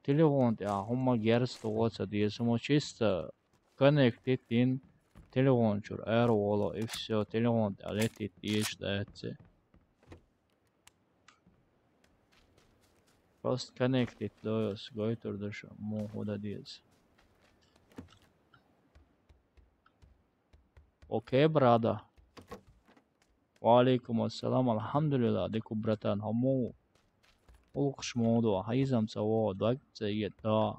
A: Телефон я хумма герс тогоца диес, му чисто connected in телефон чур аэроволо и все, телефон я летит иш дается. Просто connected доёс, гойтур душон му худа диес. Окей, брада. وعليكم السلام الحمد لله ديكو براتان همو улуқш موضوع هيزم سواد وقت سيد دا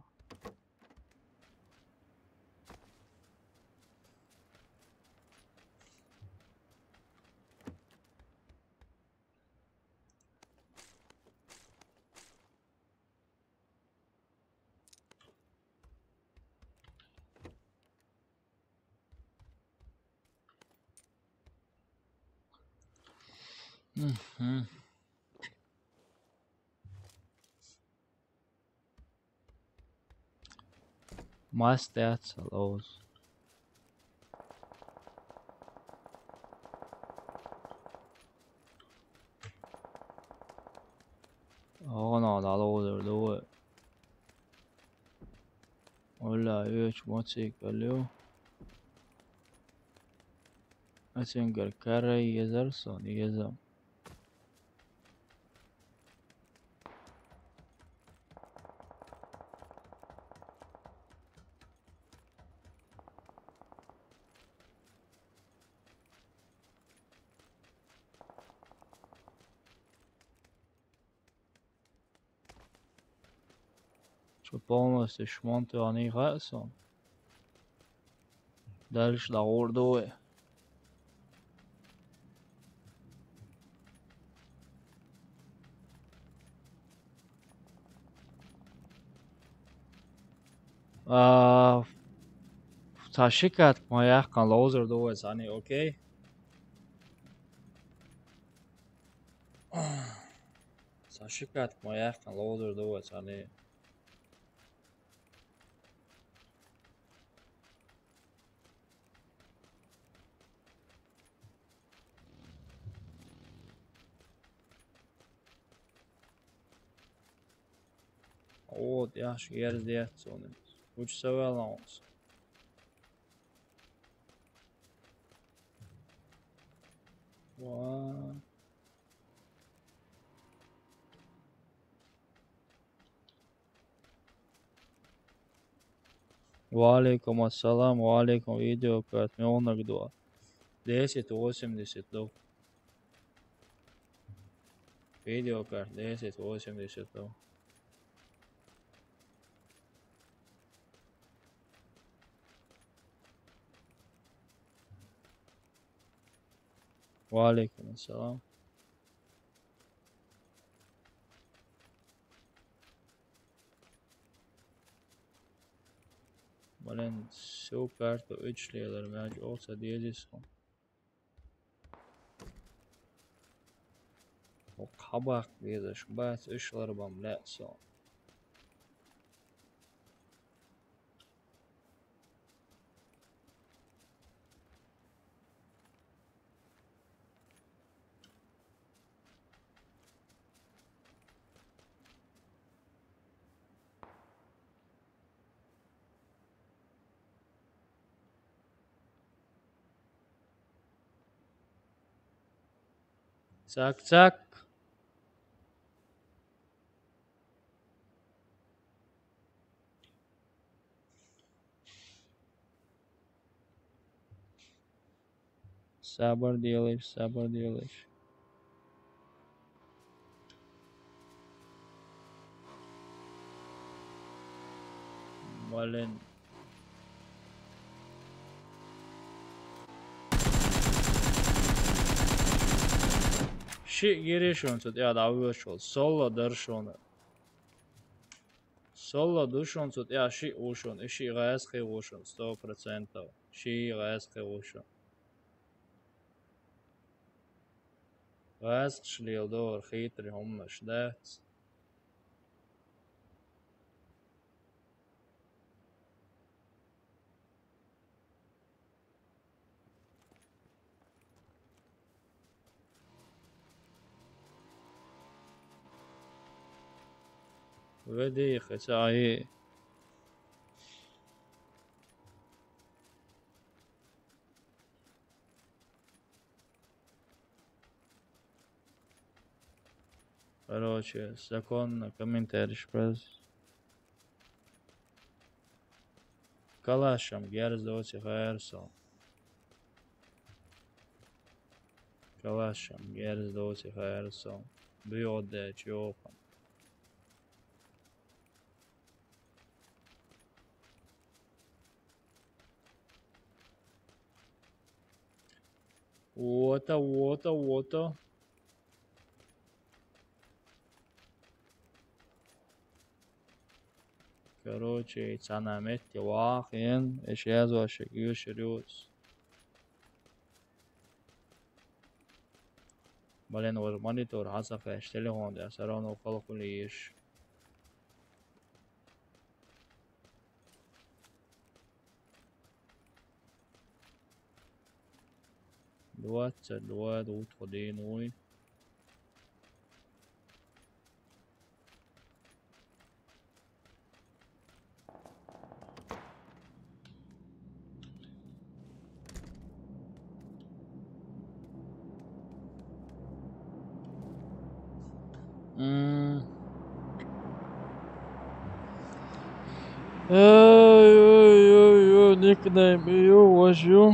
A: ما stats allows no allows do it ولا ايش موتسيك اليو اسنجر كاري يزرسون يزم شو полностью шмонты они гасом дальше да ордуе تاشيكات ما يحكن لوزر دوه ساني اوكي تاشيكات ما يحكن لوزر دوه ساني O yaş yer diye sonra. Uç sever olsun. Vay. Валейкум ассалам, валейкум videokart milnagdo. 1080. Videokart 1080. Валейкум ассалам. Balen su kartu 3 lieler mevcut olsa diyeceksin. O kabak diye şu bazı işler bamletse. Цак цак. Sabır делаешь, sabır делаешь. Balen Ши гириш он тут я да вышел. Соло дершон. Соло душон тут я ши ушон. И ши гайс хе ушон 100%. Ши гайс хе ушон. Гайс шлил дор хитри хоммаш дат. Веди хасаи. Короче, закон комментарий без. Калашам герздоти хайрсон. Калашам герздоти хайрсон. Биоде чопан. Вота. Короче, цана метти واقعا ايش يازو اشياء شريوس. Блин, вот монитор حصفش تليفون ده سرانو وخلق ليش. دوات وتخدين وين. Nickname you was you.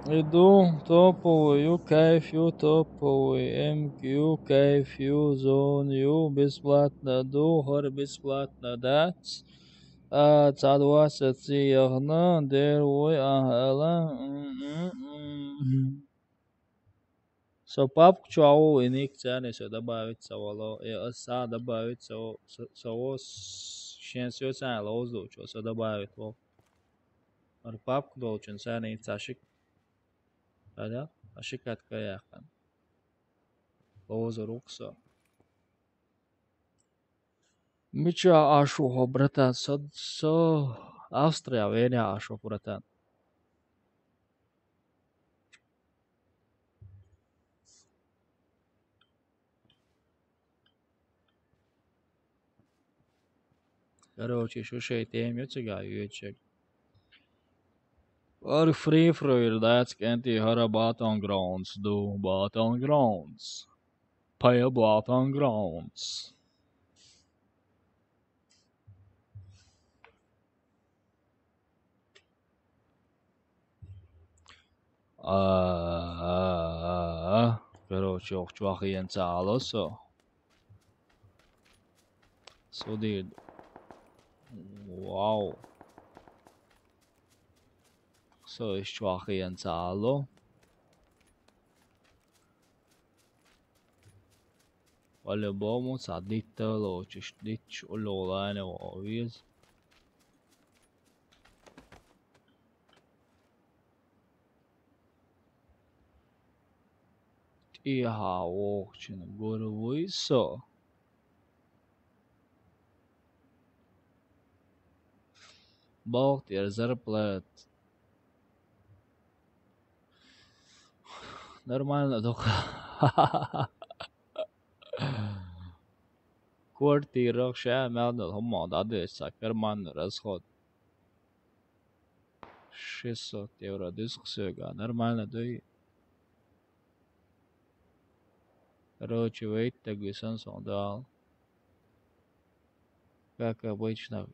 A: Иду топовый, кайфю топовый, МК кайфю зоню бесплатно, духар бесплатно дать. За 20 ягна, дервой ахала. So папку чау и ник цены все добавить савало, и оса добавить саво шенсио цены лозу, что все добавить во. Ар папку должен цены цашик. هذا أشكت كياخن لوز رخصة ميشا أشوه برتان صد أستريا وين أشوه برتان Короче, شو شيء تيم يتجا يتجا Or free for that's can't höra battlegrounds do battlegrounds pay battlegrounds Короче, auch чувахи цалосо. Судир. Вау. So ist чувахи цало. По-любому садить лучше, дичь улолайне вовиз. Iha okçunu gruvuysa. Бог тебе зарплат. Нормально только. Квартира шея мелдал хомма дадеса карман расход. 600 евро дискусига. Нормально да. Короче, выйти сон дал. Как обычно.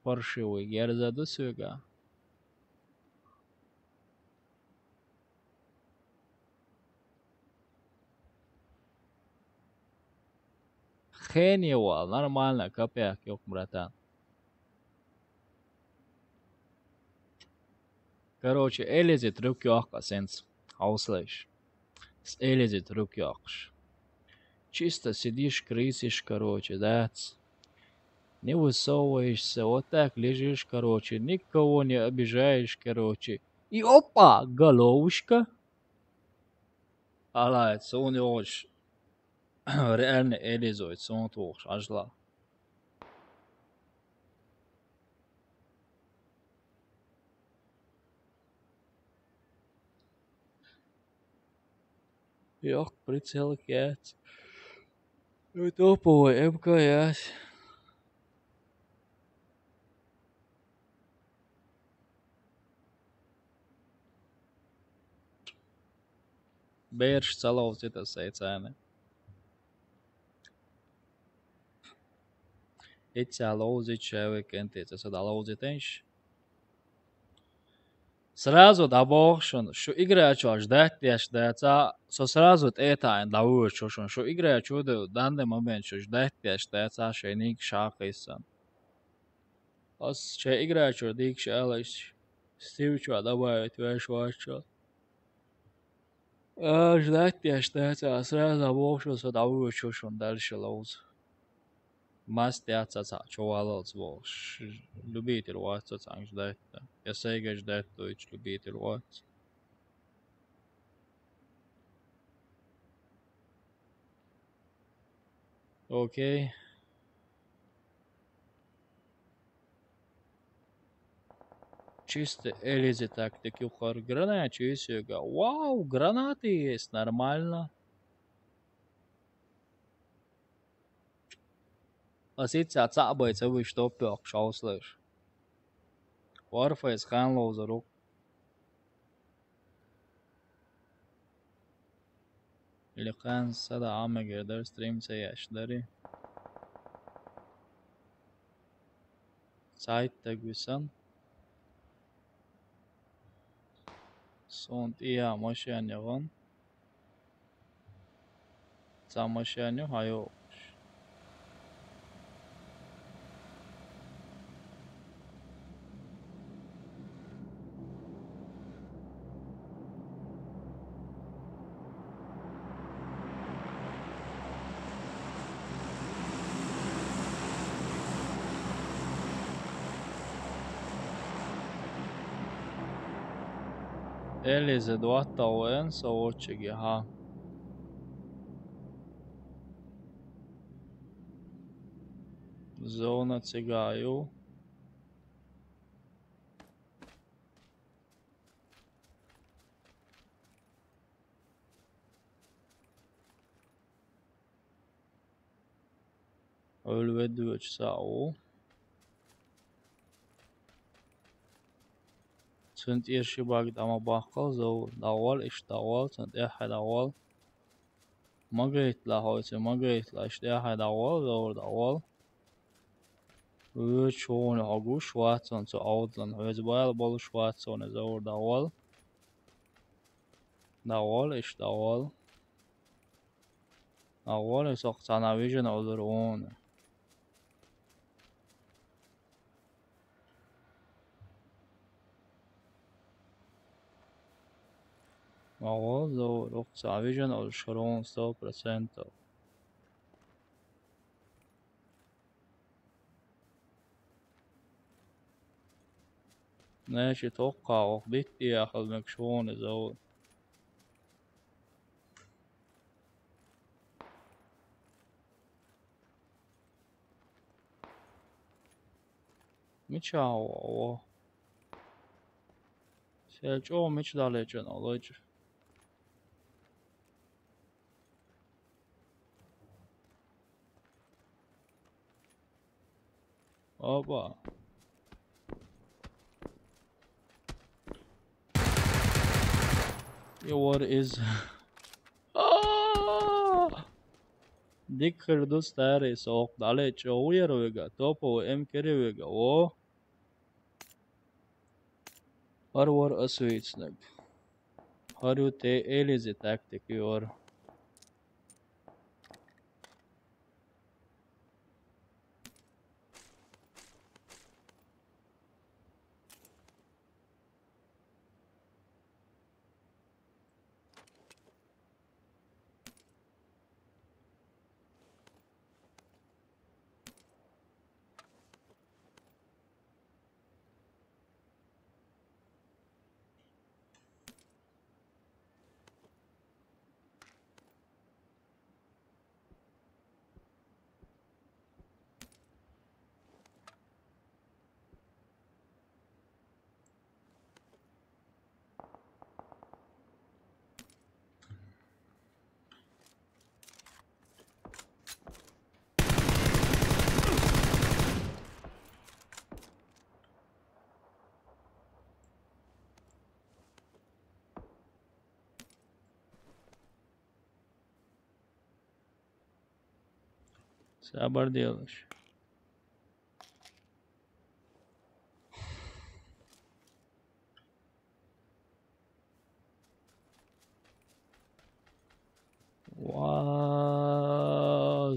A: Паршивый герза досуга. Хеневал, нормально, копяк, ёк, братан. Короче, элизи трюк ёхка, сенс. Auslēš. Элизи трюк ёхш. Чисто сидишь, крысишь, короче, да? Не высовываешься, вот так лежишь, короче, никого не обижаешь, короче. И опа, головушка. Алай, сон ёж. Реально элизой, сон твош, ажла. Ёх, прицел кять. Топовый МКС. Bērš salauzīt seicēni. Itse lauzīt ševi kentiece, sada lauzīt. Сразу добавшен, что играч ждать деца, со сразу это добавшен, что играч в данный момент ждать деца, что ник шахайсан. Ас че играч дик шалаш, стивчу добавить веш вачо. Ждать деца, сразу добавшен, что добавшен дальше лауз. Мастер чувалов звук. Любитель вас ждать. Я сега ждать, то есть любитель вас. Окей. Чисто элизи тактики ухар гранат чисто. Вау, гранаты есть, нормально. Was jetzt als Arbeit so wie Stoppe auslöst. Warfe ist kein loser Ruck. اللي كان صدى عمق يقدر ستريم سياش داري Zeit güssen. Sunt iya машине вон. За машине hayo. Elize doata oen sau ochigi ha. Zona cigaju. Ölvedőcs sau. Sunt irshibag dama bakkal zo dawal ish dawal sunt ehe dawal. Magaytla hoyse magaytla ish ehe dawal zo dawal. Schon hagu schwarz und so outland. Höze bayal bol schwarz und zo dawal. Davol. Davol soqsana vision olur onu. Davol soqsa vision olur şuron 100%. ماشي توقع وخدتي ياخذ مكشون زود مش هو سيجو مش دالجن olacak. Oba. What is Dicker do stare soq dalece uyarıvega topo em kerevega o var asvitsnag. Har ju te elizi taktik yor. Sabar diyorlar.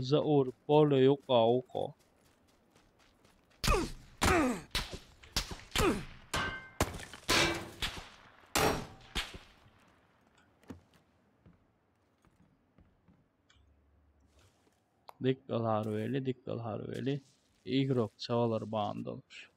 A: Zaur pole yuka uko. Dikkal harveli. Igrok çavalar bağındalar.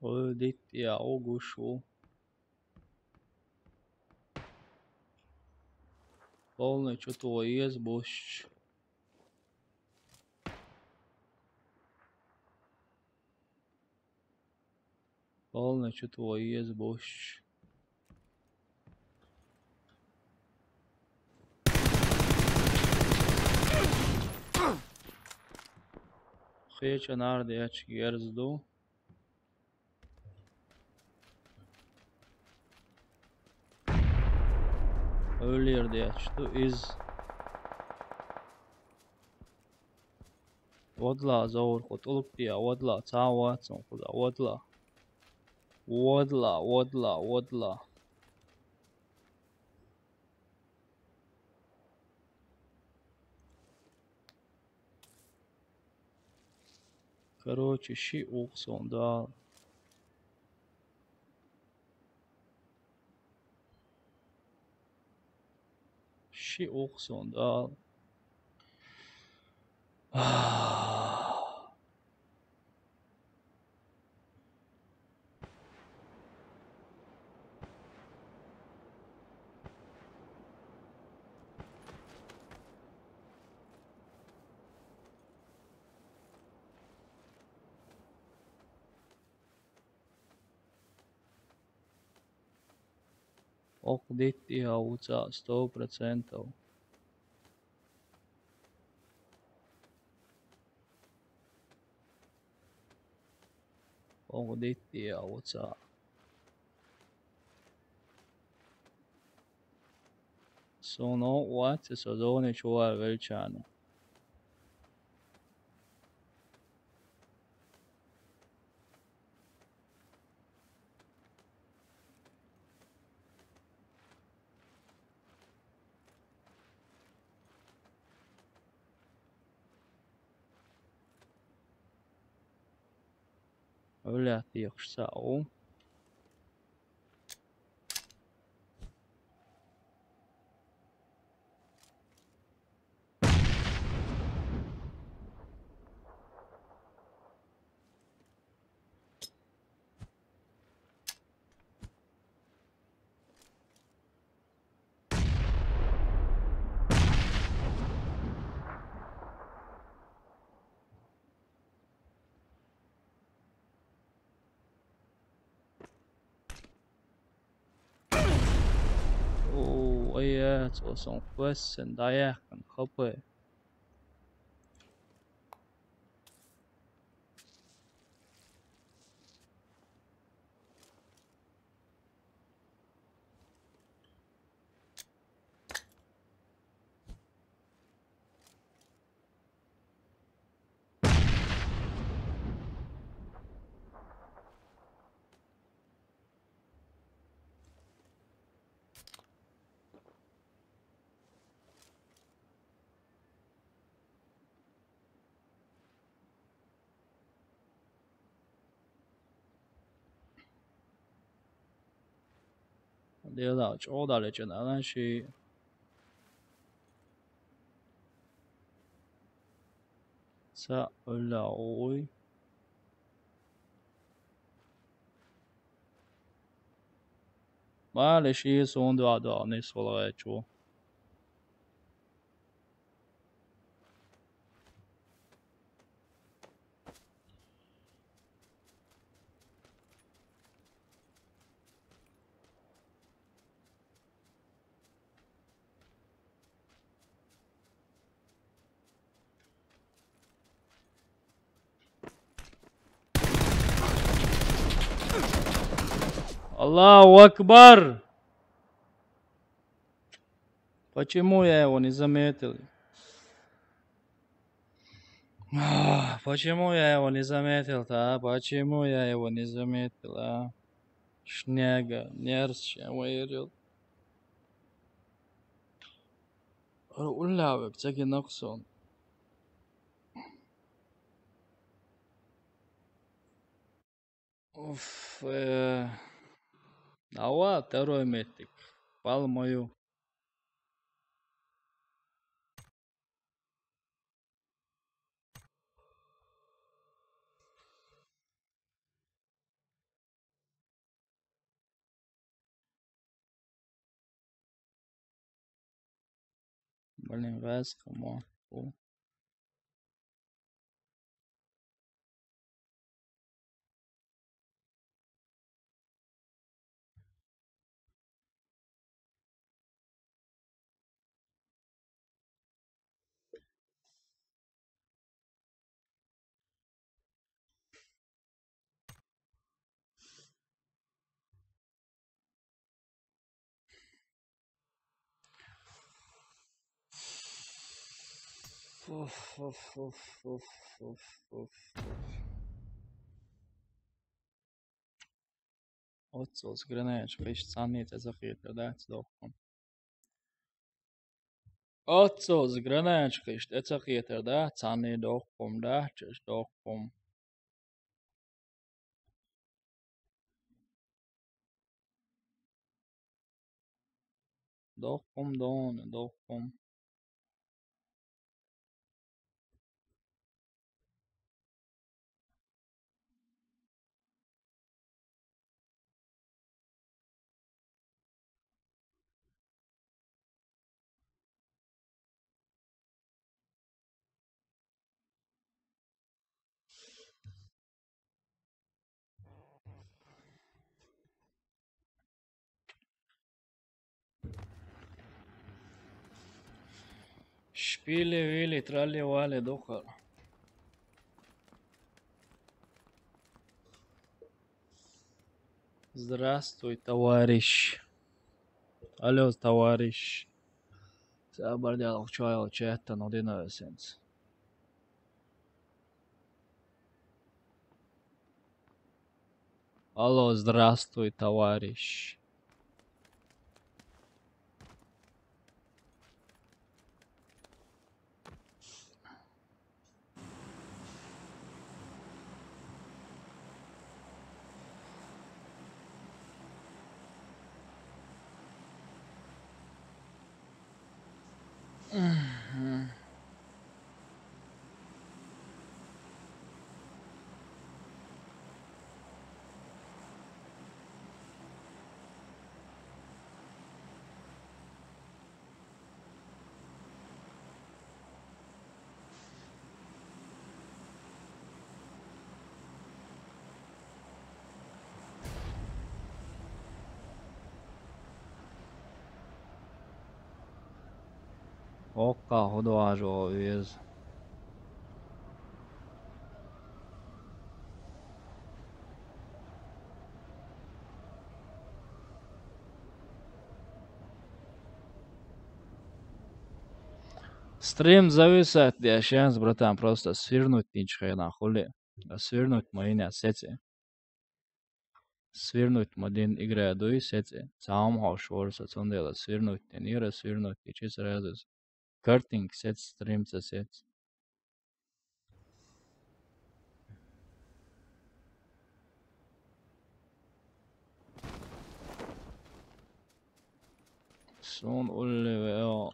A: Öldit ya o kuşu. Полный что-то есть boş. Полный что-то есть boş. Хеча нарде яч герзду. Öyle yerde yaçtı. Wadla zaur qutulup diya wadla tawatson kuda wadla. Короче, şi uqson da. Şi uqson da. Oqdit diya uca 100%. Oqdit diya uca. Sono oace sezone čuvar veličane. Öljät iekšsavu. Iet, og som kvössen dajekan kapı. Det da čodale će naši. Sa öllä oi. معلش یه سوند بعد نصف الغاية. Allahu Akbar! Почему я его не заметил? Почему я его не заметил-то, а? Почему я его не заметил, а? Шняга, нерче, вырил. Улавик, цеги ноксон. Уф, ава, второй метик. Пал мою. Блин, раз, кому? Otsos grenējuši, ka viņš sanīca zahīt, tāds dokum. Otsos grenējuši, ka viņš tecahīt, tāds sanī dokum, tāds dokum. Dokum, dokum. Špili, vili, trali, vali, dokar. Здравствуй, товарищ. Алло, товарищ. Забордел чаю чета на 11. Алло, здравствуй, товарищ. Oka hodvážo věz. Стрим зависает, я сейчас, братан, просто свернуть ничего на хули. Свернуть мои не сети. Свернуть модин играя дуй сети. Сам хошворса цундела свернуть, нира свернуть, и чиз разус. Картинг сет стрим за сет. Сон улли вео.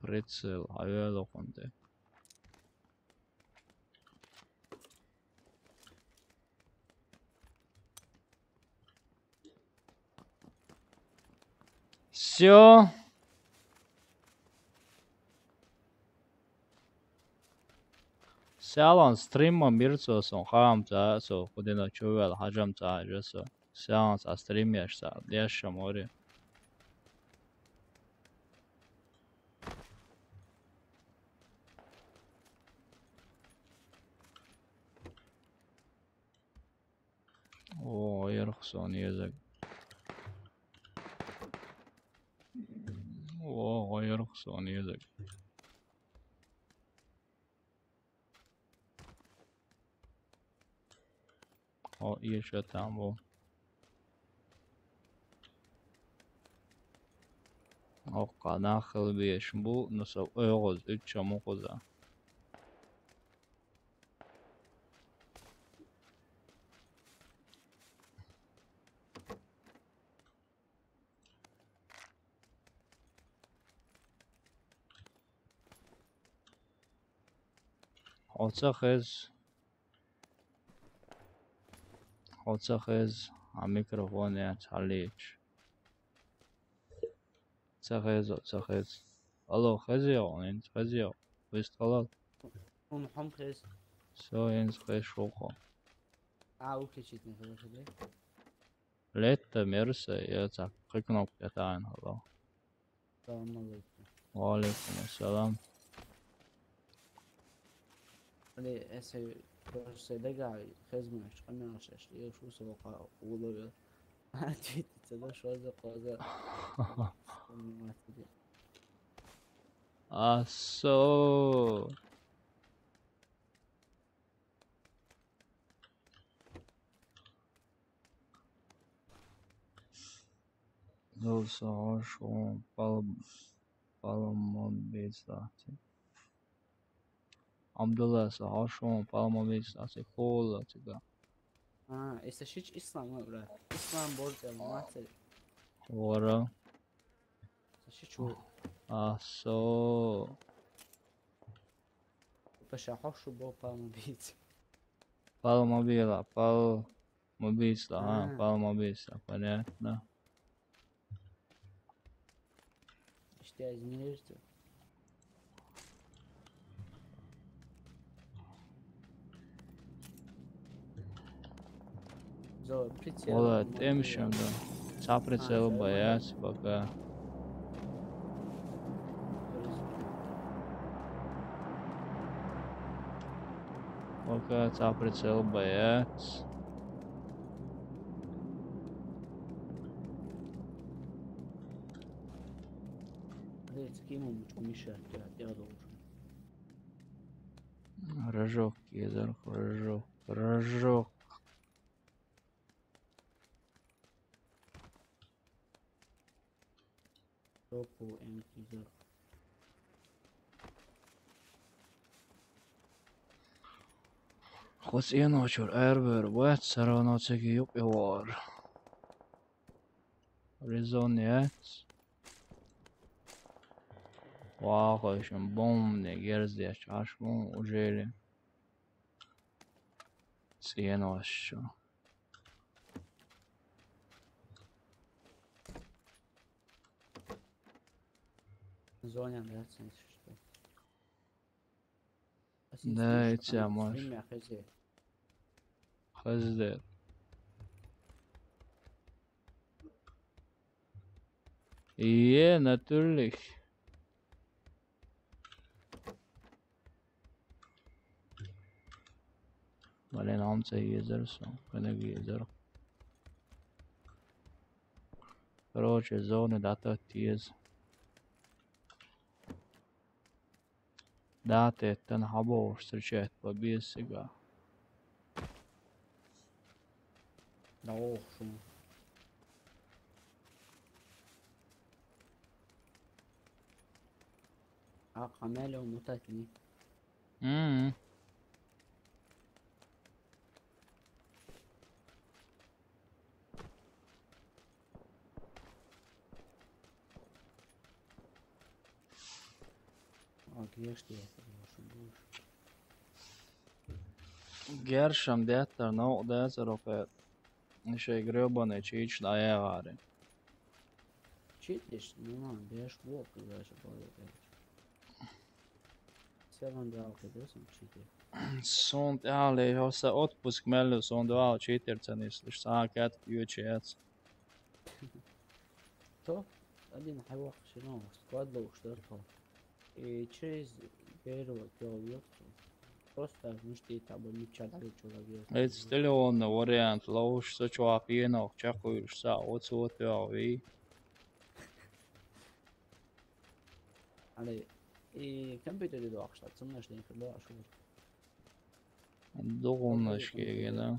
A: Прицел, авиалоконте. Все. Сялан стрима мирцо сон хамца со худино чувел хажамца жесо. Сялан са стримяшса леша море. О, ерхсон язык. О, ерхсон язык. О, еще там был. О, канахал беш бу, но со ойгоз, үччаму коза. Хоца хез, а микрофон я чалич. Цахез. Алло, хезио, инс хезио. Висталат.
B: اون هم خیز
A: Все, инс хез шоко.
B: او کشید میکنه شده
A: Летта мерсе, я так кнопка тайн хало.
B: سلام علیکم
A: Валейкум ассалам.
B: ولی اسی پرسیده گای خیز منش قنه نشش یه شو سبقا اولو یا تویت صدا شوز قازه
A: Асо. Золса ашо паломобилсати. Абдулла ашо паломобилсати хола тига.
B: ایسا شیچ اسلام ولا اسلام برد یا ماتر
A: Вора.
B: شیچ هو
A: Асо.
B: بشاحوش شو بو پامو بیت
A: Паломобила, паломобилса, понятно.
B: اشتیاج نیرتو за прицел.
A: Valla demişim de. Saprecel бояться пока. Пока saprecel бояться.
B: Дайте скину, что мешает, я должен.
A: Рожок, Кизер, рожок, рожок.
B: Топу МТЗ.
A: Хос en açıyor erber vet sarana çeki yok var. Rezoniyet. Вахающим бом не герздя чашму ужели. Сиенощо.
B: Зоня, блядь, что.
A: Да, и тебя можешь.
B: Время хз.
A: Хаздер. Natürlich. Блин, амца езерсо. Кенеги езер. Короче, зоны дата тиз. Даты тен хабо встречает по бесига.
B: Да ох, шум. А камелеон мутатни. А где ж ты это будешь?
A: Gersham detta no dessa rope. Şey gröbane çiç daya gari.
B: Читишь? Ну ладно, берешь волк, даже более. Seven drar till det som читер.
A: Sånt ärligt, jag har så отпуск mellan sånt du har cheater sen istället så här kat UCS.
B: То один حيوق شنو سكواد لو اشتركوا через первого человека просто мечты там мечтали человек.
A: Это телефонный вариант, лауш со чуапино, чакуешь са от сотови.
B: على كمبيوتر يدو أخشى تصنعش لين في الله أشوف.
A: Doğumlaş gene.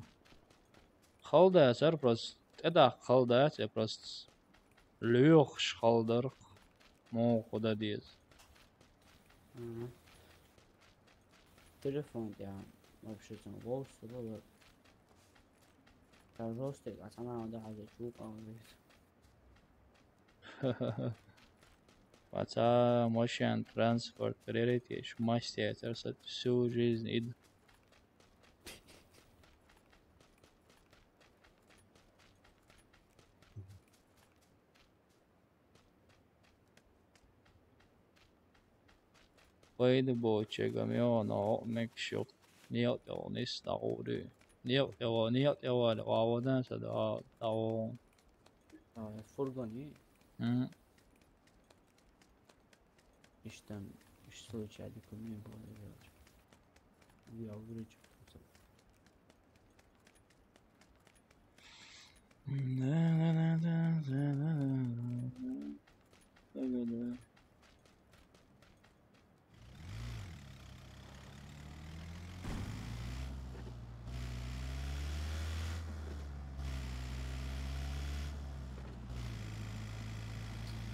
A: Халда сар просто это халда это просто лёг халдар. Мо куда диз.
B: Телефон я вообще там волос было. Пожалуйста, а сама надо хазы чук
A: Паца машин транспорт приоритет, мастер всю жизнь и Păi boce gamion o mekshop niot o nis da ori niot o da awadan sa da o
B: фургоне işte işte içeride konuyu böyle bir yavru çıktı.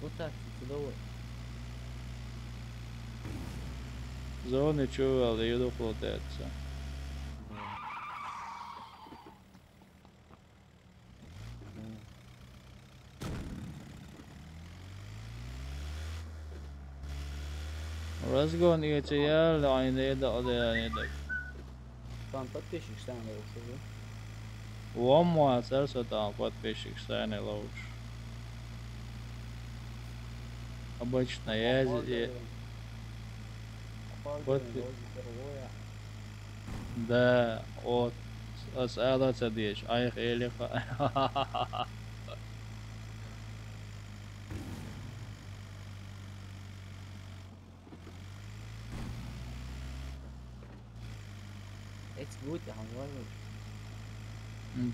B: Вот так, чудово.
A: Зоны чувал, еду плотеться. Разгон ETL, aynı da yani da.
B: Там подписчик сам лучше.
A: Ломма, царство там подписчик сами лучше. Обычно я вот да, от az állatszedés, éjjel.
B: It's good, however.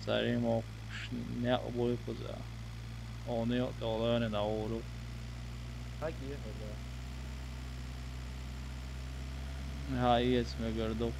A: Zarim och snäbboj på det. Och nu tar lönen av
B: Как ехать, да?
A: نهائية مقردو.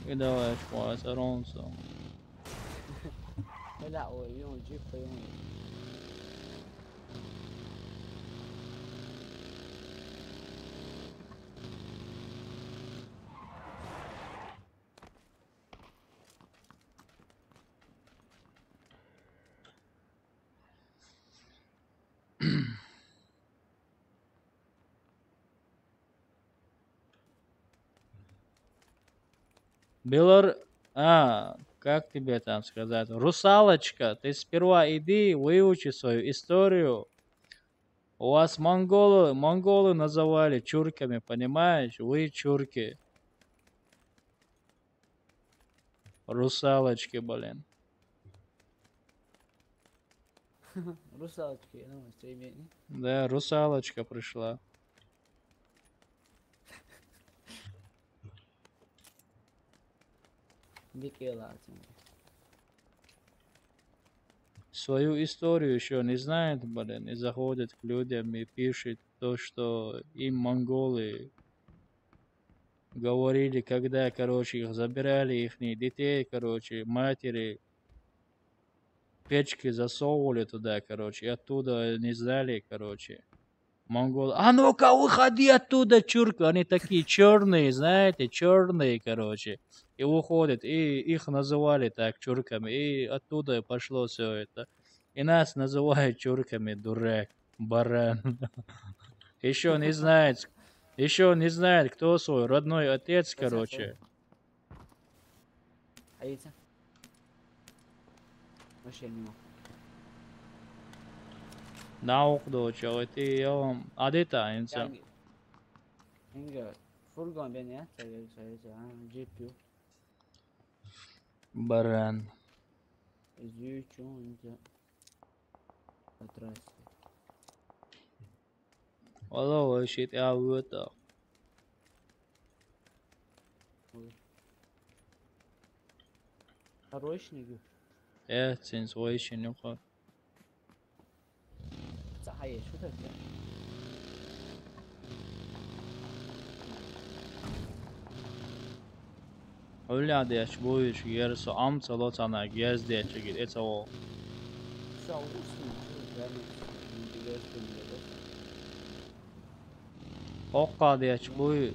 A: И давай шпать Аронсо.
B: لا هو يوم جيب يوم
A: Как тебе там сказать? Русалочка, ты сперва иди, выучи свою историю. У вас монголы называли чурками, понимаешь? Вы чурки. Русалочки, блин.
B: русалочки, ну, стремени.
A: Да, русалочка пришла.
B: Дикие латины.
A: Свою историю еще не знает, блин, и заходит к людям и пишет то, что им монголы говорили, когда, короче, их забирали, их детей, короче, матери, печки засовывали туда, короче, и оттуда не сдали, короче. Монголы, а ну-ка, выходи оттуда, чурка, они такие черные, знаете, черные, короче, и уходят, и их называли так чурками, и оттуда пошло все это. И нас называют чурками, дурак, баран. Еще не знает, кто свой родной отец, короче.
B: عيسى ماشي اليوم
A: Nauqdo чавати, адета инсан.
B: يعني إنجا فرقان بين يا سيد جي بيو
A: Баран.
B: изучу إنجا أتراس
A: Wallah, shit, я выта.
B: хороший нигу
A: Since waiting, you know.
B: صحيح شو تفكر
A: Öyle diyeç bu iş yarısı amcalı sana gez diye çekil. It's all.
B: شو اسمه يعني
A: Okka diyeç bu iş.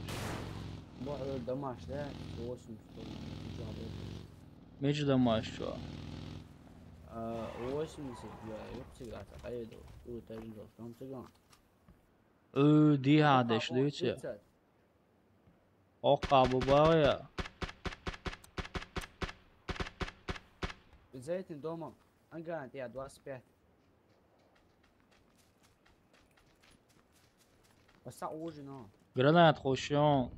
B: bu دماش ده هو اسمه
A: Mecid amaç şu.
B: هو اسمه يبتغى تقيده وتجده شلون تقان
A: Di hadeş diyor. Okka bu var ya.
B: زيت دوما أنقان يا دواس بيت بس أوجنا
A: Granat koşuyor.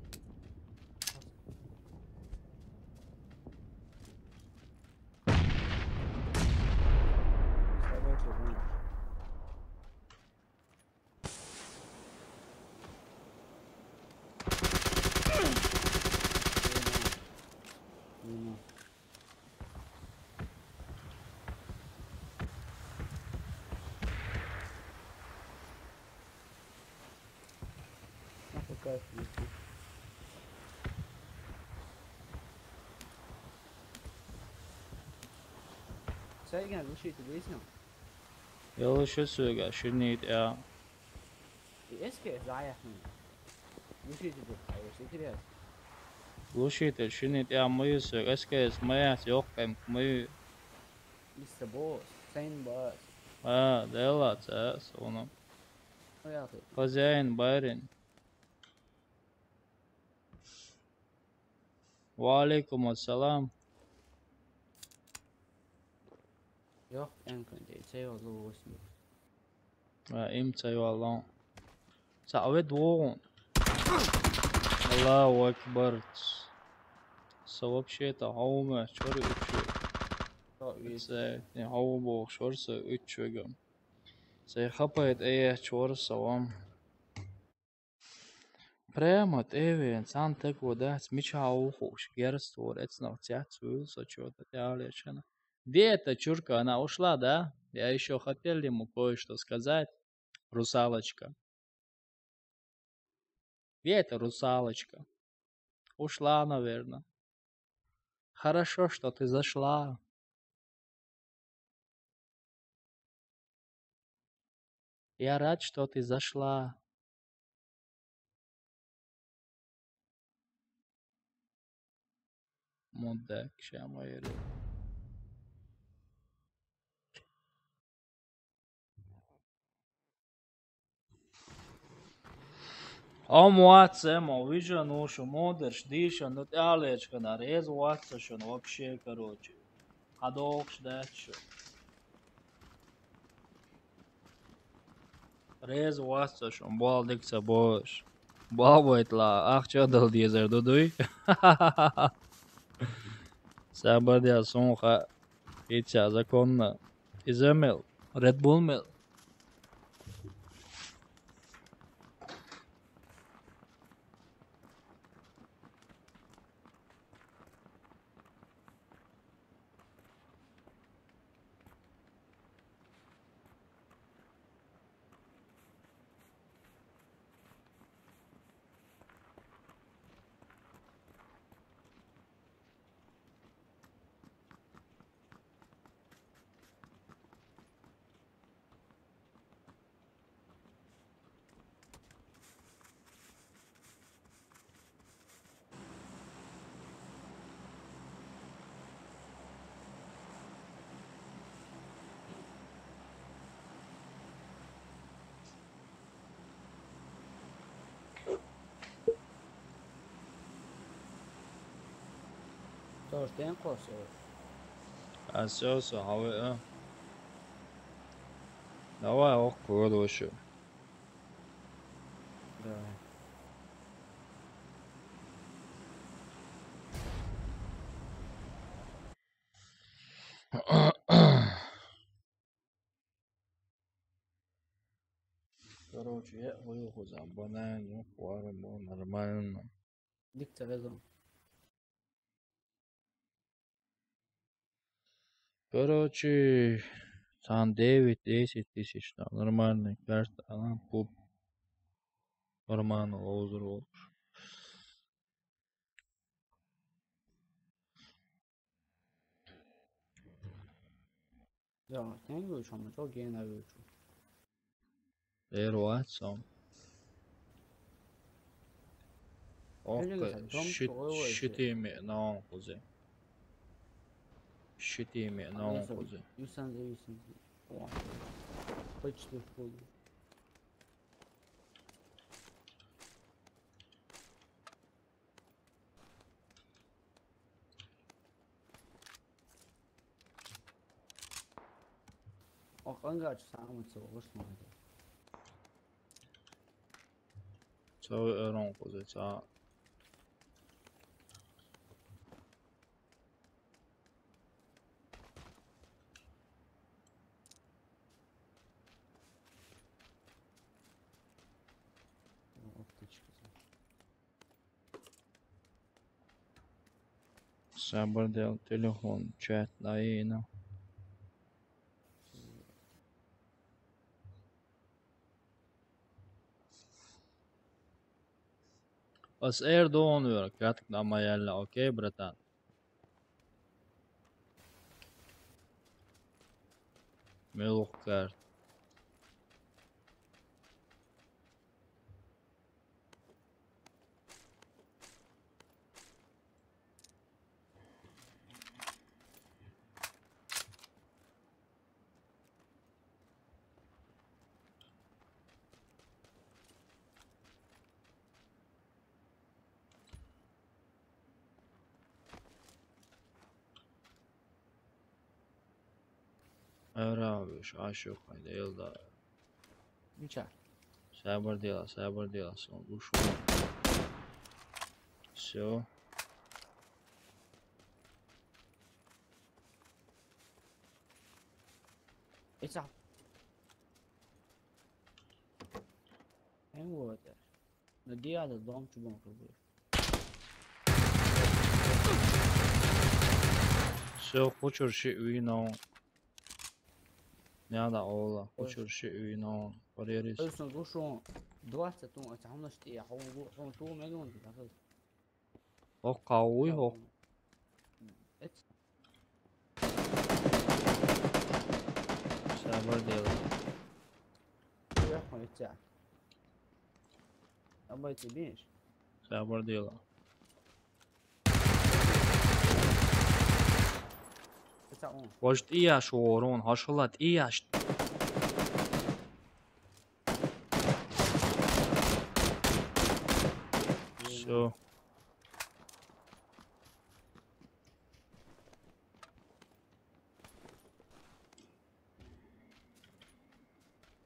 B: سيجان وشي تبيسنا
A: يلا شو سوقا شنيت يا
B: اسكت رايح من مشي تدور حيوش تدري
A: لوشيت شنيت يا مي سوق اسكيس مي سيوقم مي
B: لسه بوس سين باس
A: ديلا تاس ونم
B: يا اخي
A: فزين بايرن وعليكم السلام
B: يا en كنت تسوي والله اسمه
A: امتى والله سعود وون الله اكبر صواب شيتا هوما شوري
B: طيب
A: اتشو هوبو شورس اتشوغم سي خبايت ايه شورس وام Prēmot ieviens anteko dēts mičā uhuši, gerstūr, ecnau цяц вылса, что-то тялечено. Где-то чурка, она ушла, да? Я еще хотел ему кое-что сказать. Русалочка. Где эта русалочка? Ушла, наверное. Хорошо, что ты зашла. Я рад, что ты зашла. Мудак, ща моя ему выжаnušu, модерш, дишanu, тялечкана, резу вацашanu, вообще, короче. Ходокш, дачу. Reiz vasašu un baldiks aboš. Balvoitlā, čodaldies ar dudui. Sabadja sunha, itcha zakonna. Izemil, Red Bull mil.
B: тоже тем косо
A: Asjoso, havi, Давай охку родоšu.
B: да
A: Короче, я выехал за бананью, хваримо, нормально.
B: дикция везом
A: Короче, там 9-10 тысяч, там нормальный карта, она пуп нормально лоузер.
B: да тем лучше мы то гена лучше
A: Eroatsam.
B: Öyle
A: Okei,
B: güzel, tam çoğu
A: shitimi no così. Shitimi no così.
B: Yüzden o почти full Охангач самый целый смотри
A: So non così, sa.
B: оптичка
A: Sabardel telefon chat layina. بس اير دون ويرك يعطيك لما يلا اوكي برتان ملوك كارت Öyle aşık değil de.
B: Miçar.
A: Sabır делай, сон, душу. Все.
B: Miçar. En var där. Men det är de som bor på.
A: Все, хочешь уйно. Не надо ола. Хочешь уйно. Порерис.
B: Öyleyse kuşun 20 ton açamda işte ya hon to milyon diye kız.
A: О, кауй, о.
B: Et
A: Sabır делай.
B: ya hon et. Ama et bir.
A: Sabır делай.
B: Et on.
A: Может, ияш орон, хашылат, ияш. Все.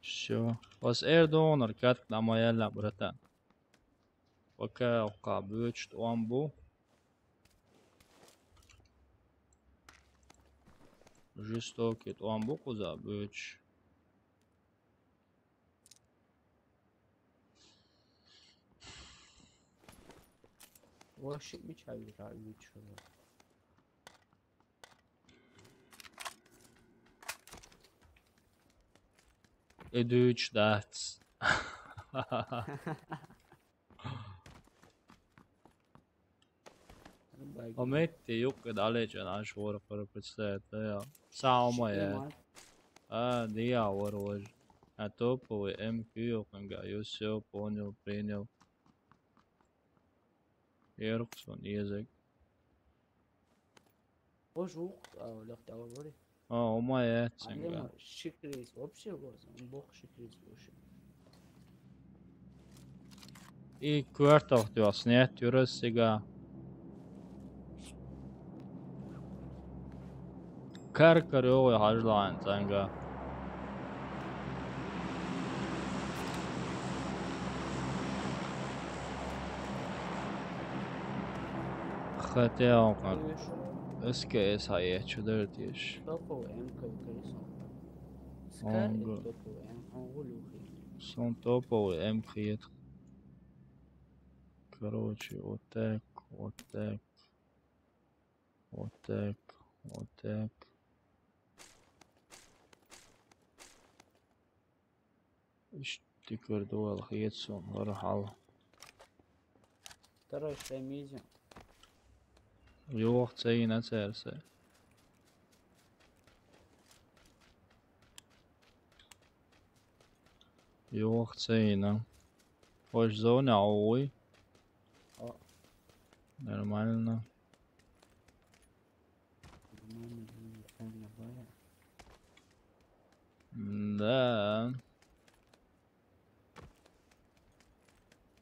A: Все. Вас Эрдон, аркад на моя ла, братан. Пока бычт он был. Жестокий он был куда быч.
B: Vahşi mi çevir abi şunu.
A: Edüç dats. Ометти юкка далече наш вор представляет, да. Само я. Дия вор вож. А топовый МК, конга, я все понял, принял. Ерксон язык.
B: Hoş lafta var.
A: Умает,
B: Annem şikriz, вообще возом. Бог şikriz boşu.
A: И квартал снять юрес сега. Karkarıyor hajlain zanga. Хотя он SKS hayat çöder diyeş.
B: Topo em kırkırıson. Skar
A: Ongo.
B: topo em onguluhi.
A: Son топовый МХ. Короче, вот так, вот так. Вот так, вот так. اشتكر دول خيتسون وراح الله.
B: Tara şemizim.
A: Yok sayın eserse. Yok sayın. Hoş zona ой. Нормально. Да.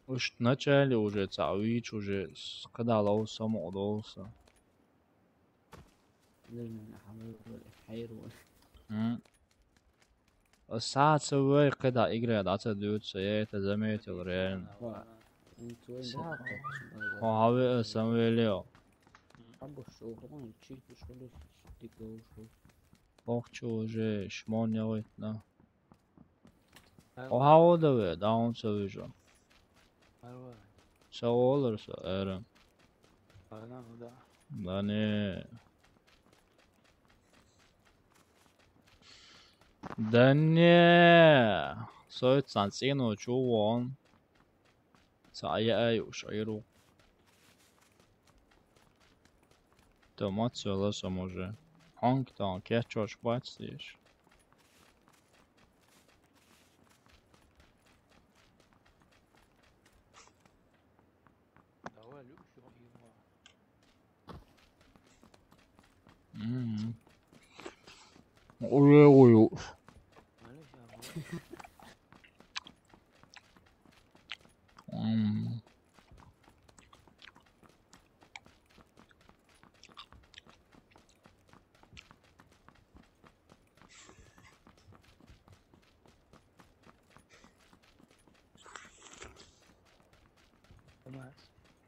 A: Уж в начале уже Цавич уже когда лоуса модолса. الساعة تسوي قطع إجري دعسة دوت سيئة زميت الريال وهاوي سموي ليو بوخشو جي شمون يويتنا وهاو دوي داون سوي جو سوالر سو إيرم داني داني سويت سانسينو جوون سايا وشعيرو تومات سولا سموجه هانك تان كيتشوش باتسيش 오래고요.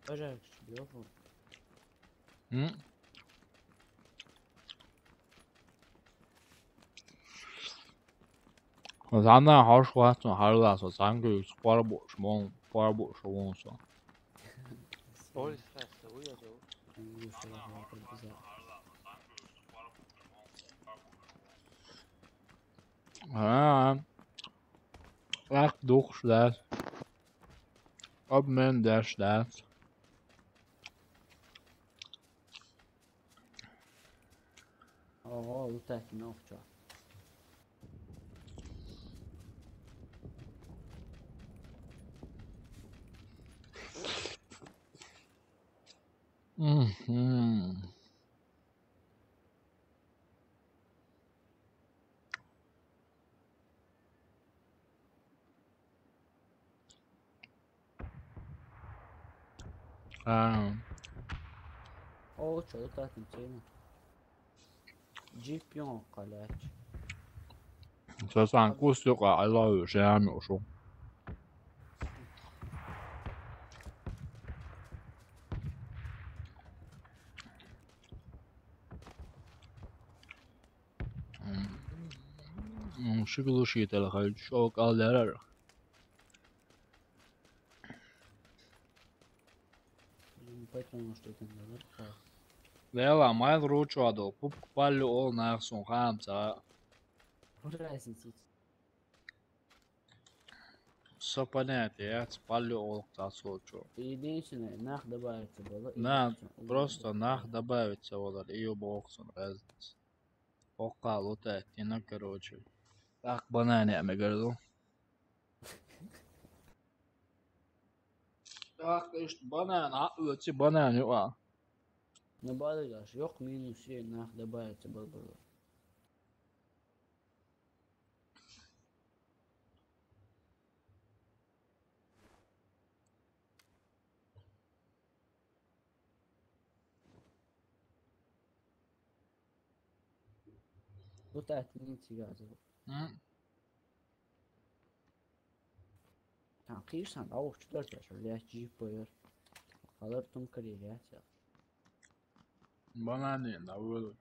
B: Böcek yok mu?
A: Hm?我咱那好说，总还是说咱给花了不什么，花了不什么说。
C: Polis reste uyuyordu.
B: Bu şeyler vardır bize.
A: Echt doch dat. Op men daar staat.
B: Aa, utek ne okça. Okça utek ne? Jeep yok kalaç.
A: 这算故事个，还老有些还没有说。شكله شيء تلا خيل شوك على الأرض.
B: Patron što ten da.
A: Lela, mai vruću ado, pup palju ol nāksun hamca.
B: Разница.
A: Сапанете, яц palju ol tasoču.
B: Единственное, нах добавится было.
A: Nā, просто нах добавится вот и боксон разница. Пока лутает, не короче. Так банане говорю. Так, işte banan, ötü banan yok.
B: Ne bağlayacağız? Yok minus şey nah добавится было. Bu tatilin sigazı. Tam kıyırsan avuç 4 yaş öyle jeep boyar. Kalır tüm kariyer ya.
A: Banan ne, da böyle.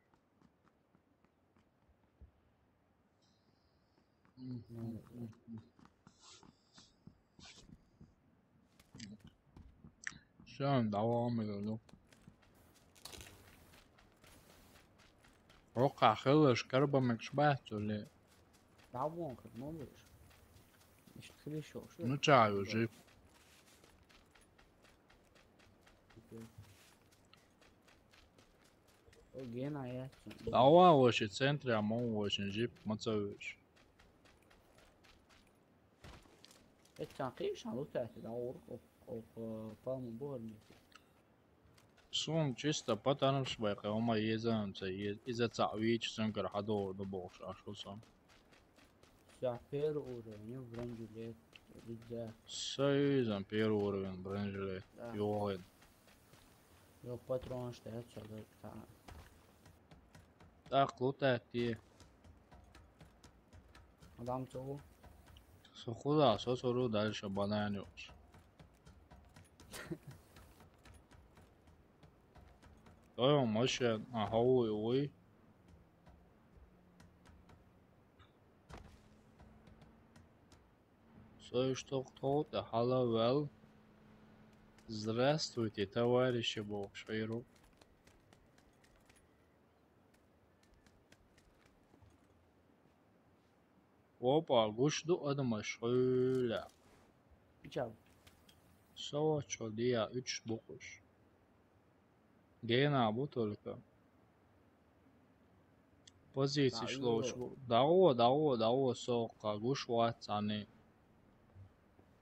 A: Şu an devam ediyorum. Roka хылыш карбамек шбать ли?
B: Давно как можешь. İşte klişe şu.
A: Ну чаю жив.
B: O gene ayak.
A: Дава очень центре, а мол очень жив, мацавиш.
B: Sen kıyırsan bu tatil avur o palmı bu halde.
A: Сум чисто потому что я ома езамца из-за цавич сангар хадо до бош ашо сам.
B: Zafer uğrayını Vrancület Rizze.
A: Союзом первый уровень бронежилет. Йоган.
B: Yok patron işte hep çalır.
A: Так, лутати.
B: Adam çoğu.
A: Сухуда, сосору дальше бананёш. Той машин, ага, ой. Что кто-то халавел. Здравствуйте, товарищи Бокшайру. Опа, гушду adama şöyle.
B: Bir çabuk.
A: Savaş diye 3-9. Gene bu только. Позиции шло. Дао, сока, гуш ватсаны.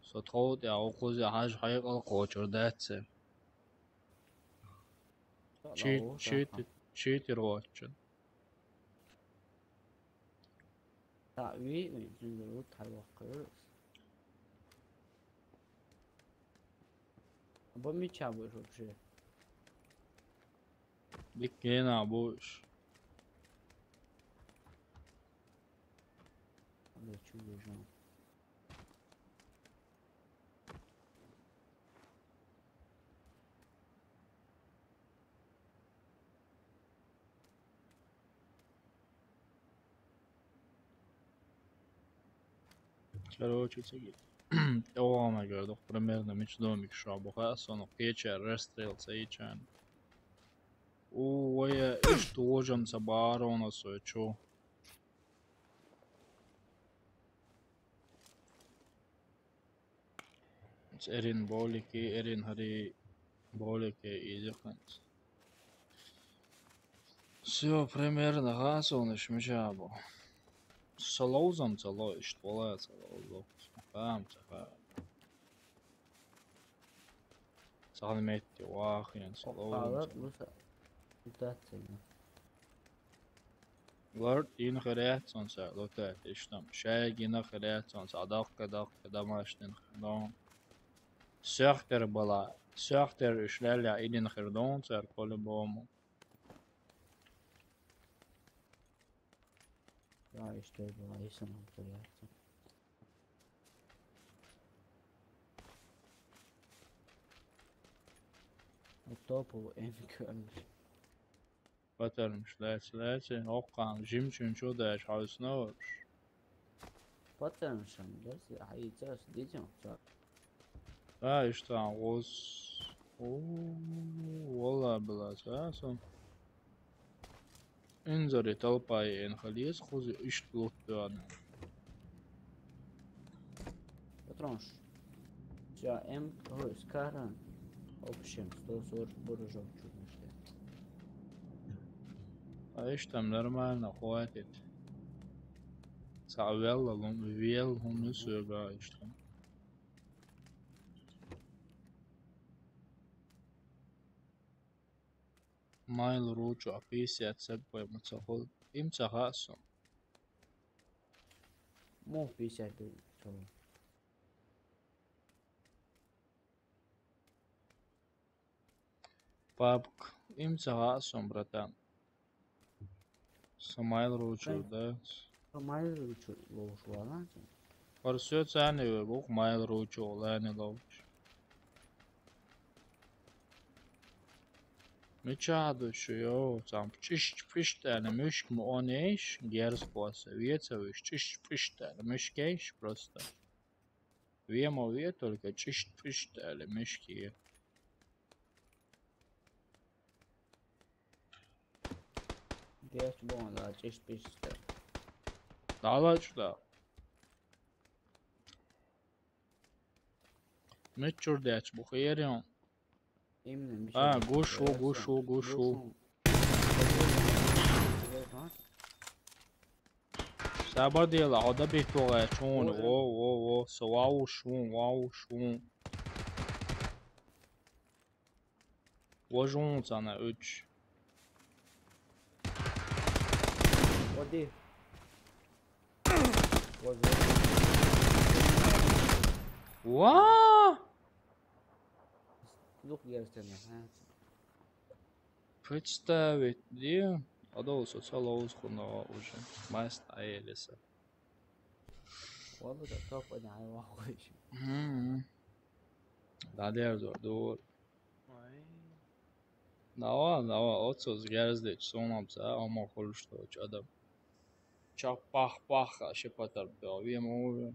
A: Сотхот я окузи хаж хайгал кочур датсе. Читер watchin.
B: Tabii mümkün tabii. Bu mi çabuk вообще?
A: Bir gene bu iş.
B: Ne çubuğum.
A: Короче, теперь оваме gördük примерно меч домик шабуха, sonra geçer resтрел сейчан. Oja ištuožamca baronas oču. Erin boliki, erin hari boliki изяхнет. Все примерно гасоныш мечабо. Салоузам цало иштвола салоузо. Цаха. Цалметти вахин
B: Oqalar
A: салоузам.
B: lusa utatsina.
A: Lord in gerechtson sa lotet ishtam. Shagina gerechtson sa daq damashtin gedon. Söchter bala. Söchter işlerle idin gedon sa kolebomo.
B: Ja, işte bu ayısın oturuyorsun. O topu en görmüş.
A: Batarmış letse. Oqqan jim çünço da şausnor.
B: Patlamışım dersi ayıcağız diyeceğim.
A: Ha işte oz. Oo, valla bilas ha son. Inzori talpay en xalies xuzi iştlut yani.
B: Patronş. Ja em skaran. Общем, 140 буржок чуднышты.
A: А iştem нормально хватит. Савелла лун вел хуну söga iştem. Майл ручу аписи отсеппай мацахол. Им цахасом.
B: Мог 50 был.
A: Папк. Им цахасом, братан. Самайл ручу, да.
B: Майыр учу лоушуалан.
A: Par sötsääni vuok mail ruuchu lääni louch. Mečādu šo tam čišķi pištēni myškmu oneiš, geras klasa viecaviš čišķi pištēni myškeiš prosta. Viemo vietu, ka čišķi pištēni myški.
B: Geç bu onda çeşit pişti.
A: Dalač da. Mečurdēč buhērion.
B: Eminim bir şey.
A: Ha, gushu. Sabar diyorlar, o da bir tuğaya çoğunu. O. Vavu şun. Vajun sana 3.
B: O değil. O
A: Vaa!
B: Yok yersen.
A: Представить, где? Adolfo Salos kuno уже. Маста Элиса.
B: Vallahi da top oynayı vakış.
A: Dader doğru.
C: Ay.
A: Nava, 30 gezdik sonamsa ama konuştu adam. Çok bah şey patar da vim o.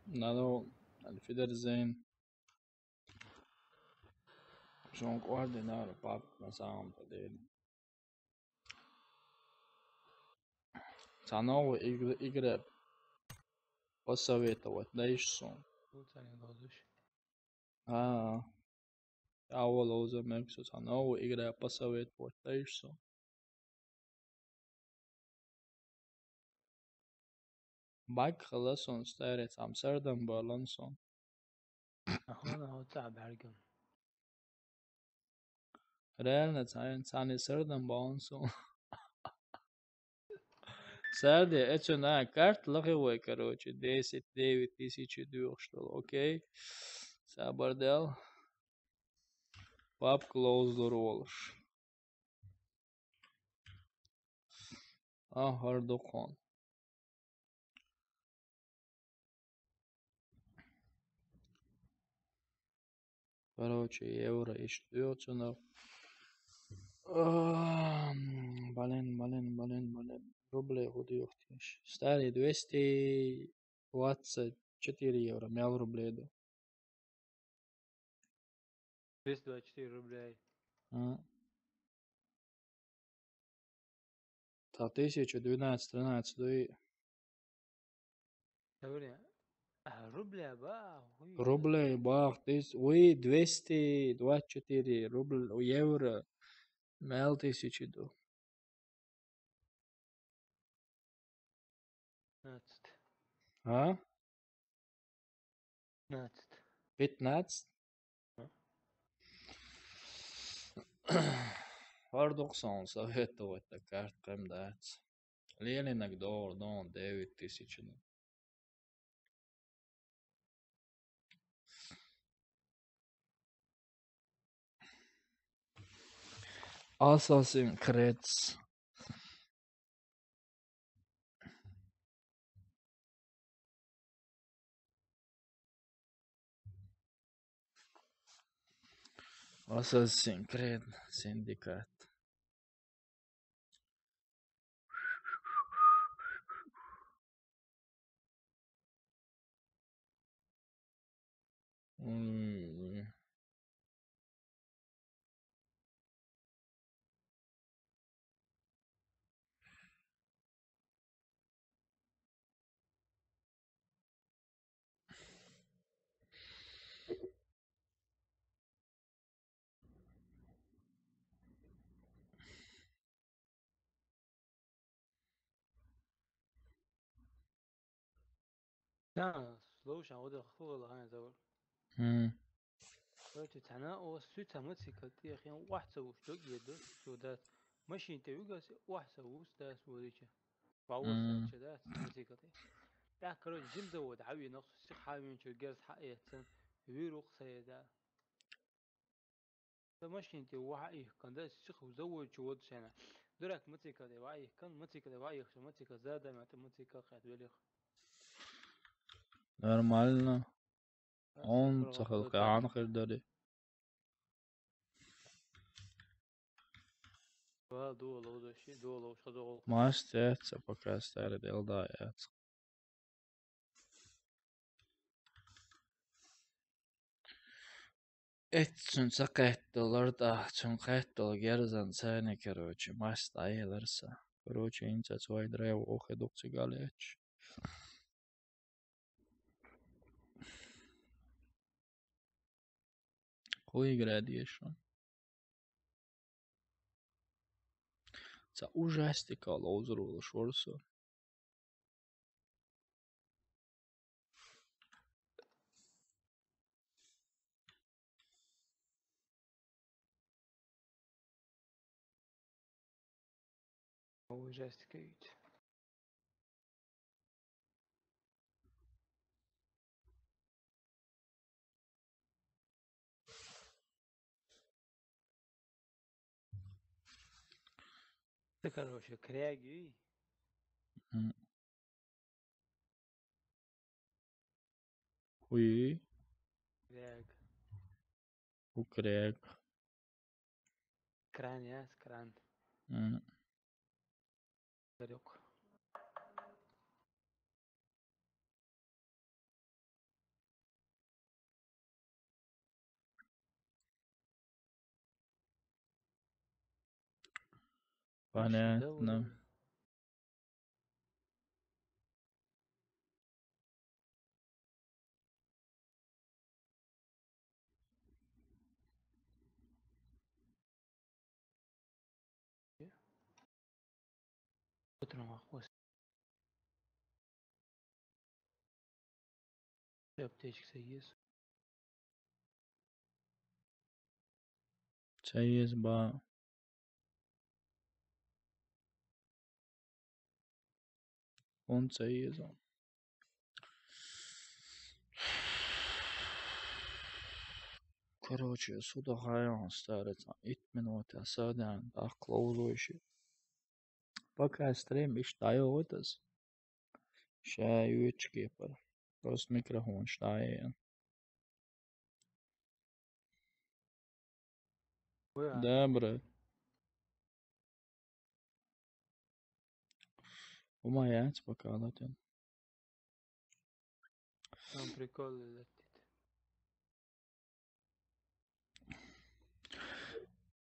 A: Nado, Alfiderzin. Jean Guardinar, pap, nasam tadir. Цаново игры посоветовать, да и что?
C: Луцарин лозуш.
A: Авол уже мемсу цаново игры посоветовать, да и что? Bak خلاصون ستارت Amsterdam بالانسون.
C: Ahona hota bergum.
A: Реально цани Amsterdam بالانسون. Сарди, это на карт лохевой, короче, 10-9 тысяч двух, что ли, окей? Сабардел. Пап close the rollers. Hardokon. Короче, евро и штуцено. Блин. рублей худеешь. Старый 224 евро, мял рублей.
C: 224 рублей.
A: Та 1012-13 дуи.
C: Говори, рубля, ба, хуй.
A: Рублей, бах, вы 224 рубль, евро, мял 1000 ду.
C: 15.
A: А?
C: 15.
A: 15?
C: А?
A: Var 90 советовать-то карткам дать. Ленинок доллар, дон 9000. Assassin's Creed. Assassin's Creed Syndicate.
C: Да, слушай, вот это хуй, ладно, зовут. Короче, цена у сюда мультика, ты их ям واحد وشتوك يدوس سودات ماشي انت يوجس واحد وستاس وديش باور سات شدات مультика ты. Да, короче, جيم زود عوي نقص سيخ حامي شو جالس حقيقة سن يروق سيدا. ده ماشي انت واحد كان ده سيخ وزود شو ود سنة. درك مультика ده واحد كان مультика ده واحد شو مультика زاد ما مультика خد وليخ.
A: Нормально.
C: بس
A: Он
C: كل خد
A: цахалкаан хирдари.
C: دول وده شيء دول وش دول.
A: Мастер, пока старый делдает. Etsun сакеттеларда, чункеттел герзан цены, короче, маст айлерса. Короче, инца свой древ охедукци галеч. Хуй градиешон. Ца ужастика лозрул шорсо.
C: هو جاستيكيت. ده короче кряги.
A: Хуй.
C: Кряг.
A: Укрек.
C: Кран яс, кран. Дарек.
A: Понятно.
C: Утром охвост. Аптечек соес.
A: Чайез ба. Он чайезон. Короче, сюда хайон старится. 8 минут, а садан, так клоузующий. Пока стрим иштаю это. Ща ючки пар. Просто микрофон штаен. Да, брат. وما покалатен.
C: Там приколы летит.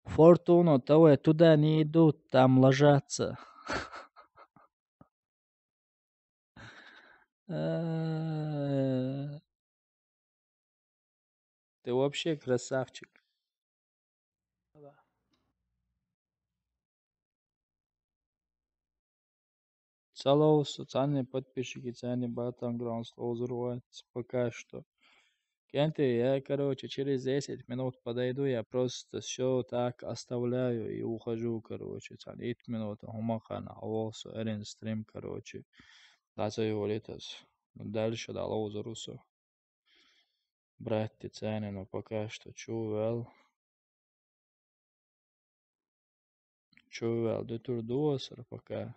A: Фортуна, того туда не идут, там ложатся. Ты вообще красавчик.
C: Да.
A: Целого социальные подписчики, цены Battlegrounds взрываются пока что. Кенты, я, короче, через 10 минут подойду, я просто все так оставляю и ухожу, короче. 10 минут, хумахана, волсу, эрен стрим, короче. Лацаю летас. Дальше дало узрусу. Брать цены, но пока что чувел. Чувел, да турдуосер пока.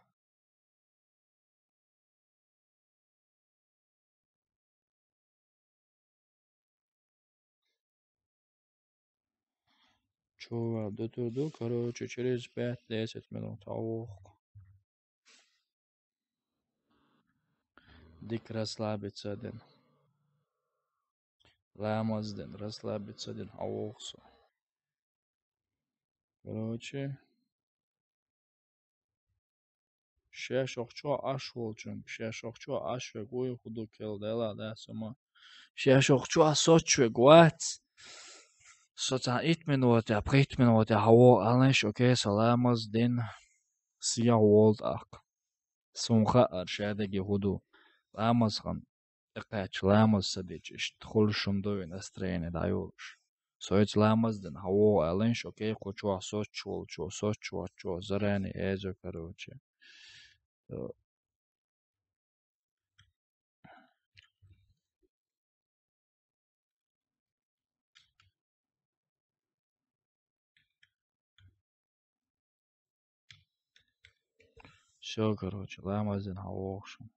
A: Чувел, да турду, короче, через 5-10 минут. Аух. Дик расслабиться один. Лямаз ден, расслабиться один. Аухсу. Короче. Шешохчо аш волчун. Шешохчо аш вегуй худу келдела да сама. Шешохчо асочу гуац. Соца 8 минути, а 8 минути хаво алнеш окей саламаз ден. Сия волт ак. Сумха аршадеги худу. Ламаз хан. Эқач ламаз садичиш. Тхул шумдови настроение даюлш. Соец ламаз ден хаво алнеш окей хочу асочу волчу. Зарани эзо короче. Все, короче, ламазин хаошим.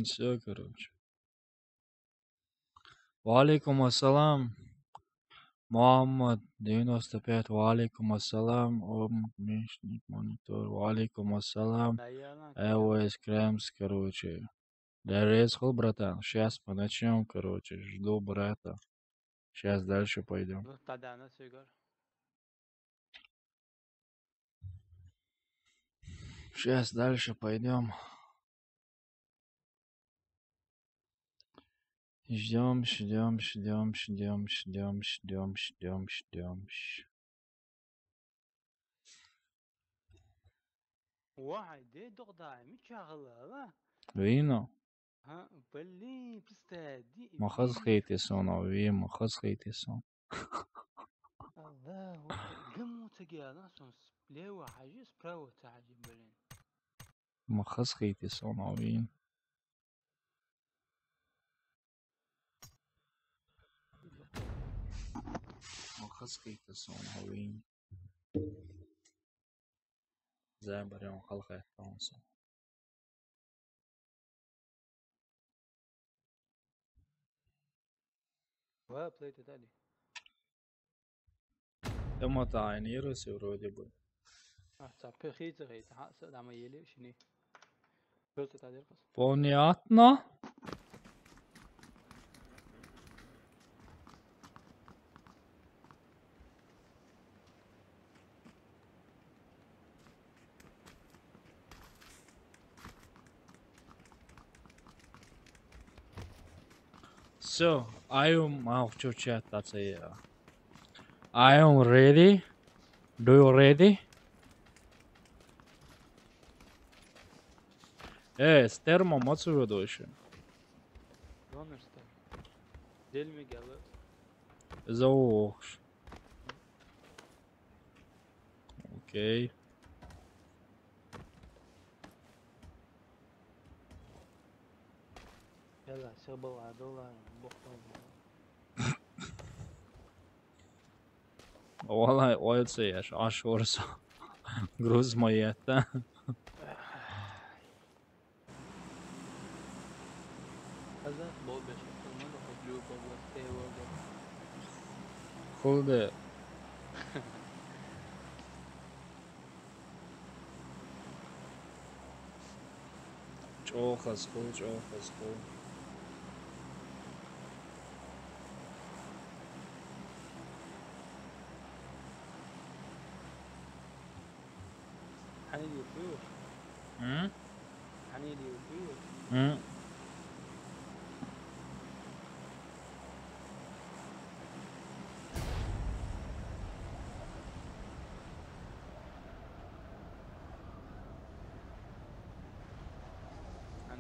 A: Все, короче. Валикум ассалам. Muhammad 95, валикум ассалам, помощник, монитор, валикум ассалам, iOS Кремс, короче. Я резал, братан, сейчас мы начнем, короче, жду брата. Сейчас дальше пойдем. Сейчас дальше пойдем. Ждем.
C: واحد دي دغداي متشغلة
A: Вино.
C: ها بلي بستادي
A: Махаз хейтесон, авим, махаз хейтесон.
C: الله قمو تقيانا سونس ليوا حاجة سبراو تعجب بلين
A: Махаз хейтесон, авим. Махаз хейтесон, авим. Заберем халка тонса.
C: وا плейт تالي
A: Тема тайнируется вроде бы.
C: تعبي خيت غيت حاسة دعم يلي شني بس تادي القص
A: Понятно? So, I am I am ready. Do you ready? С термом отсюда еще.
C: دونرستان ديل ميجالس
A: Заух. Окей.
C: يلا سبل $1 بوخطون
A: Vallahi oyatsayash ashursa. Gruz mayetta.
C: هذا بول بيش ما له بلو بول ستي ولا
A: Khulde. Çoğas khul.
C: حنيدي وفيوش
A: Hı?
C: حنيدي وفيوش
A: Hı?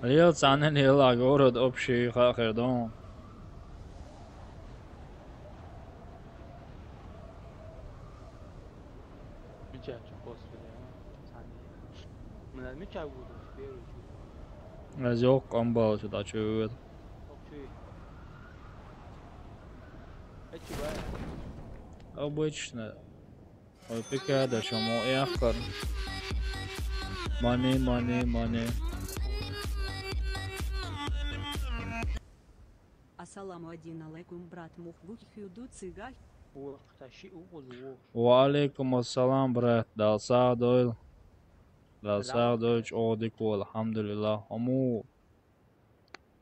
A: Liel цаны liela город общий хахердон.
C: ميجا تشوفوس كده ثاني من الميجا وده بيرو
A: Azok ambal sуда çöğüt.
C: اوكي اتش بقى
A: Обычно. Ой, пикада, чому ехар. Money.
D: Ассаламу алейкум, брат Мухбух Хюду Цыгай.
C: وقت شيء وغزوه
A: وعليكم السلام брат. Далса дойл чодику, алхамдулилlah.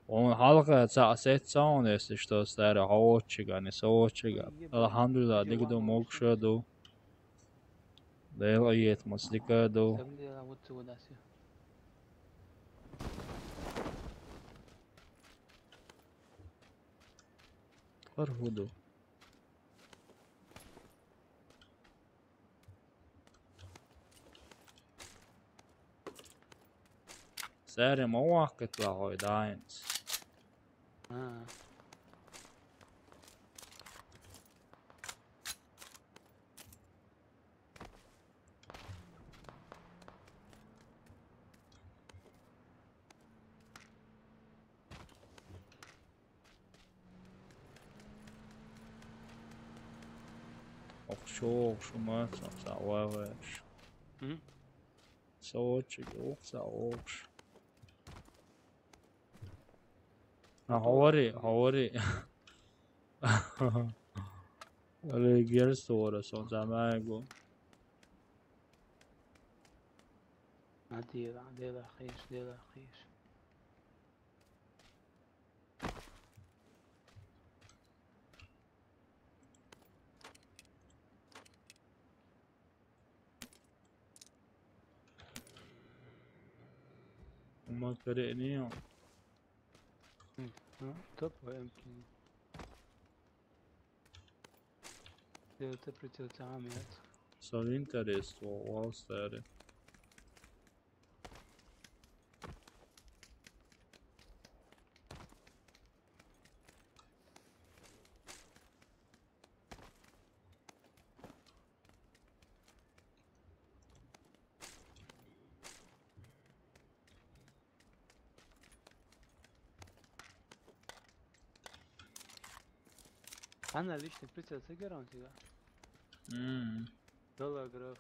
A: Он халка сет сон, если что, старый хаотчига, не соотчига. Алхамдулилlah, дигду мокшаду. Дейл ает масликаду.
C: سبلي انا وت وداسي
A: Хархуду. Сари мовакет лагой дайнс.
C: اه
A: Okşu savaş.
C: هم
A: Soğuk oksa okş. هوري Reagerar stora som زمان
C: عديلة خيش ديلة خيش.
A: وما كرهني
C: طب يمكن ديلة بريتل تعاملات.
A: så interest och avstånd.
C: أنا ليش بريتل سيجران كذا. Dollar graf.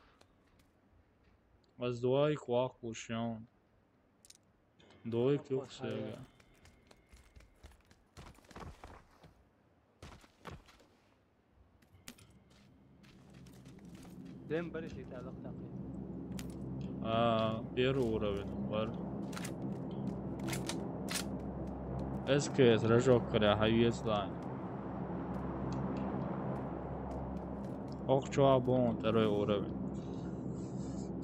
A: Mas dói qual o chão. Dói que eu sei.
C: زين بريش اللي تعلق تقي.
A: بيرو رابط بار. اسكت رجوع كره حيز لاين. Okçuğa bon taroy uğrabi.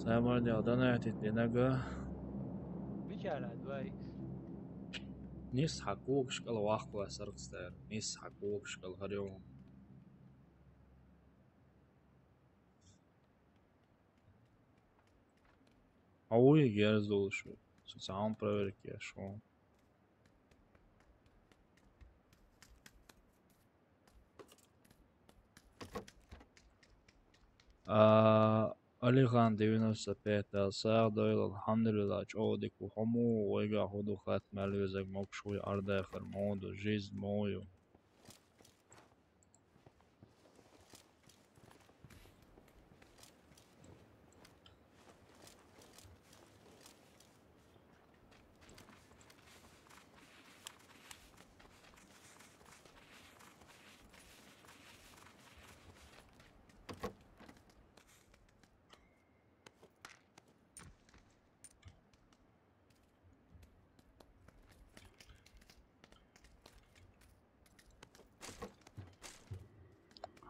A: Sayamar diye adana ettiğine göre.
C: بيجعل دواي.
A: Nis حقوق شكل واحد واسرق ستار. Nis حقوق شكل هريوم. Ауи герзол şu. Сам проверки я шо. Alihan 95 ساعة doyل الحمد لله جودك وحمو ويقع هدو ختم الوزك مكشوي أرض آخر مودو جيز مويو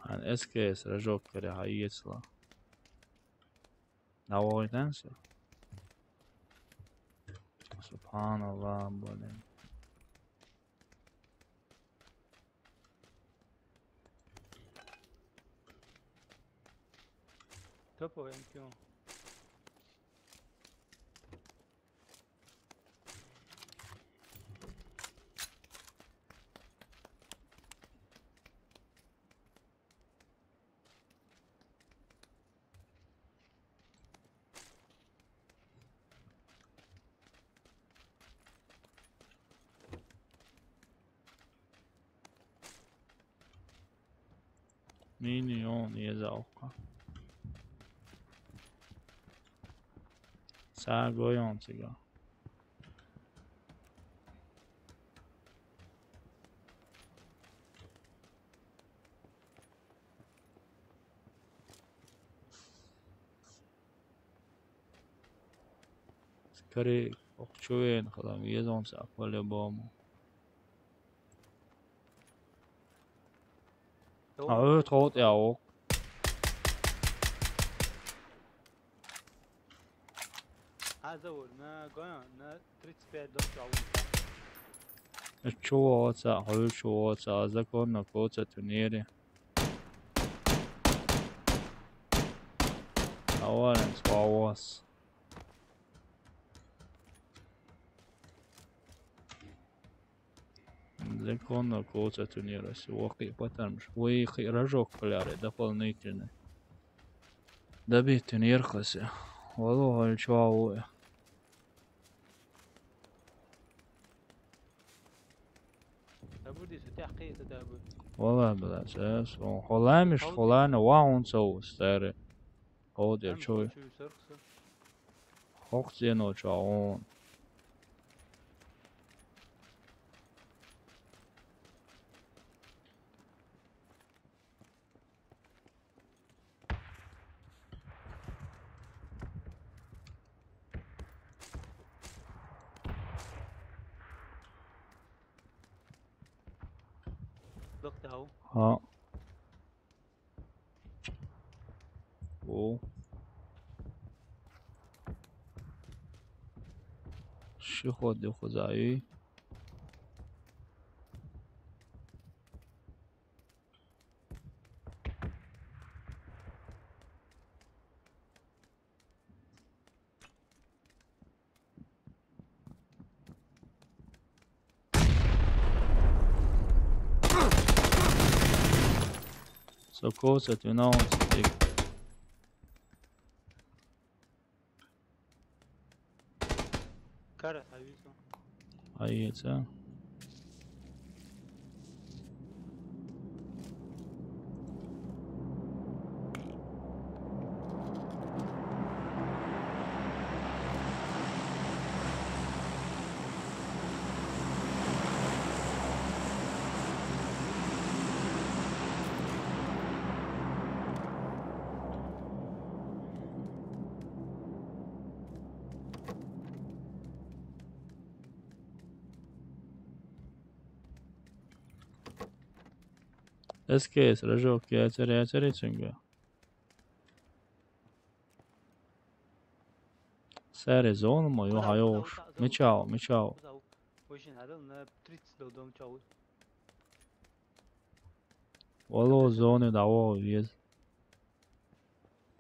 A: Han SKS rajokkari haijetsla. Navoitansa. Subhanallah bolen.
C: Topo يمكن.
A: Milyon jezauka. Sagojącego. Skoro okçuyen kadar jedzą po-любому. Trots jag och.
C: هذا هو ما قلنا تريد سبيد دوت عون.
A: Чувствуется, чувствуется, законно коца турнире. Аварен свалос. Законно коца турнире. Сиоки потому что вы рожок поляре дополнительный. Добить турнир хося. والله الشواوي
C: أبودي ستحقيق تدابر
A: والله بالأساس وحلا مش حلا واون سو ستاري هود يا شوي حق زينو شاون
C: ضغط اهو.
A: ها او چی خود خدایی سکوت اطمینان دیگه
C: كره حبيبي.
A: هایته اسكيس رجوك يا تري تنقى ساري زون ما يو هايوش ميشاو
C: وشين هذا انا بتريتس لو دوم تشاوي.
A: والله زوني دعوة يز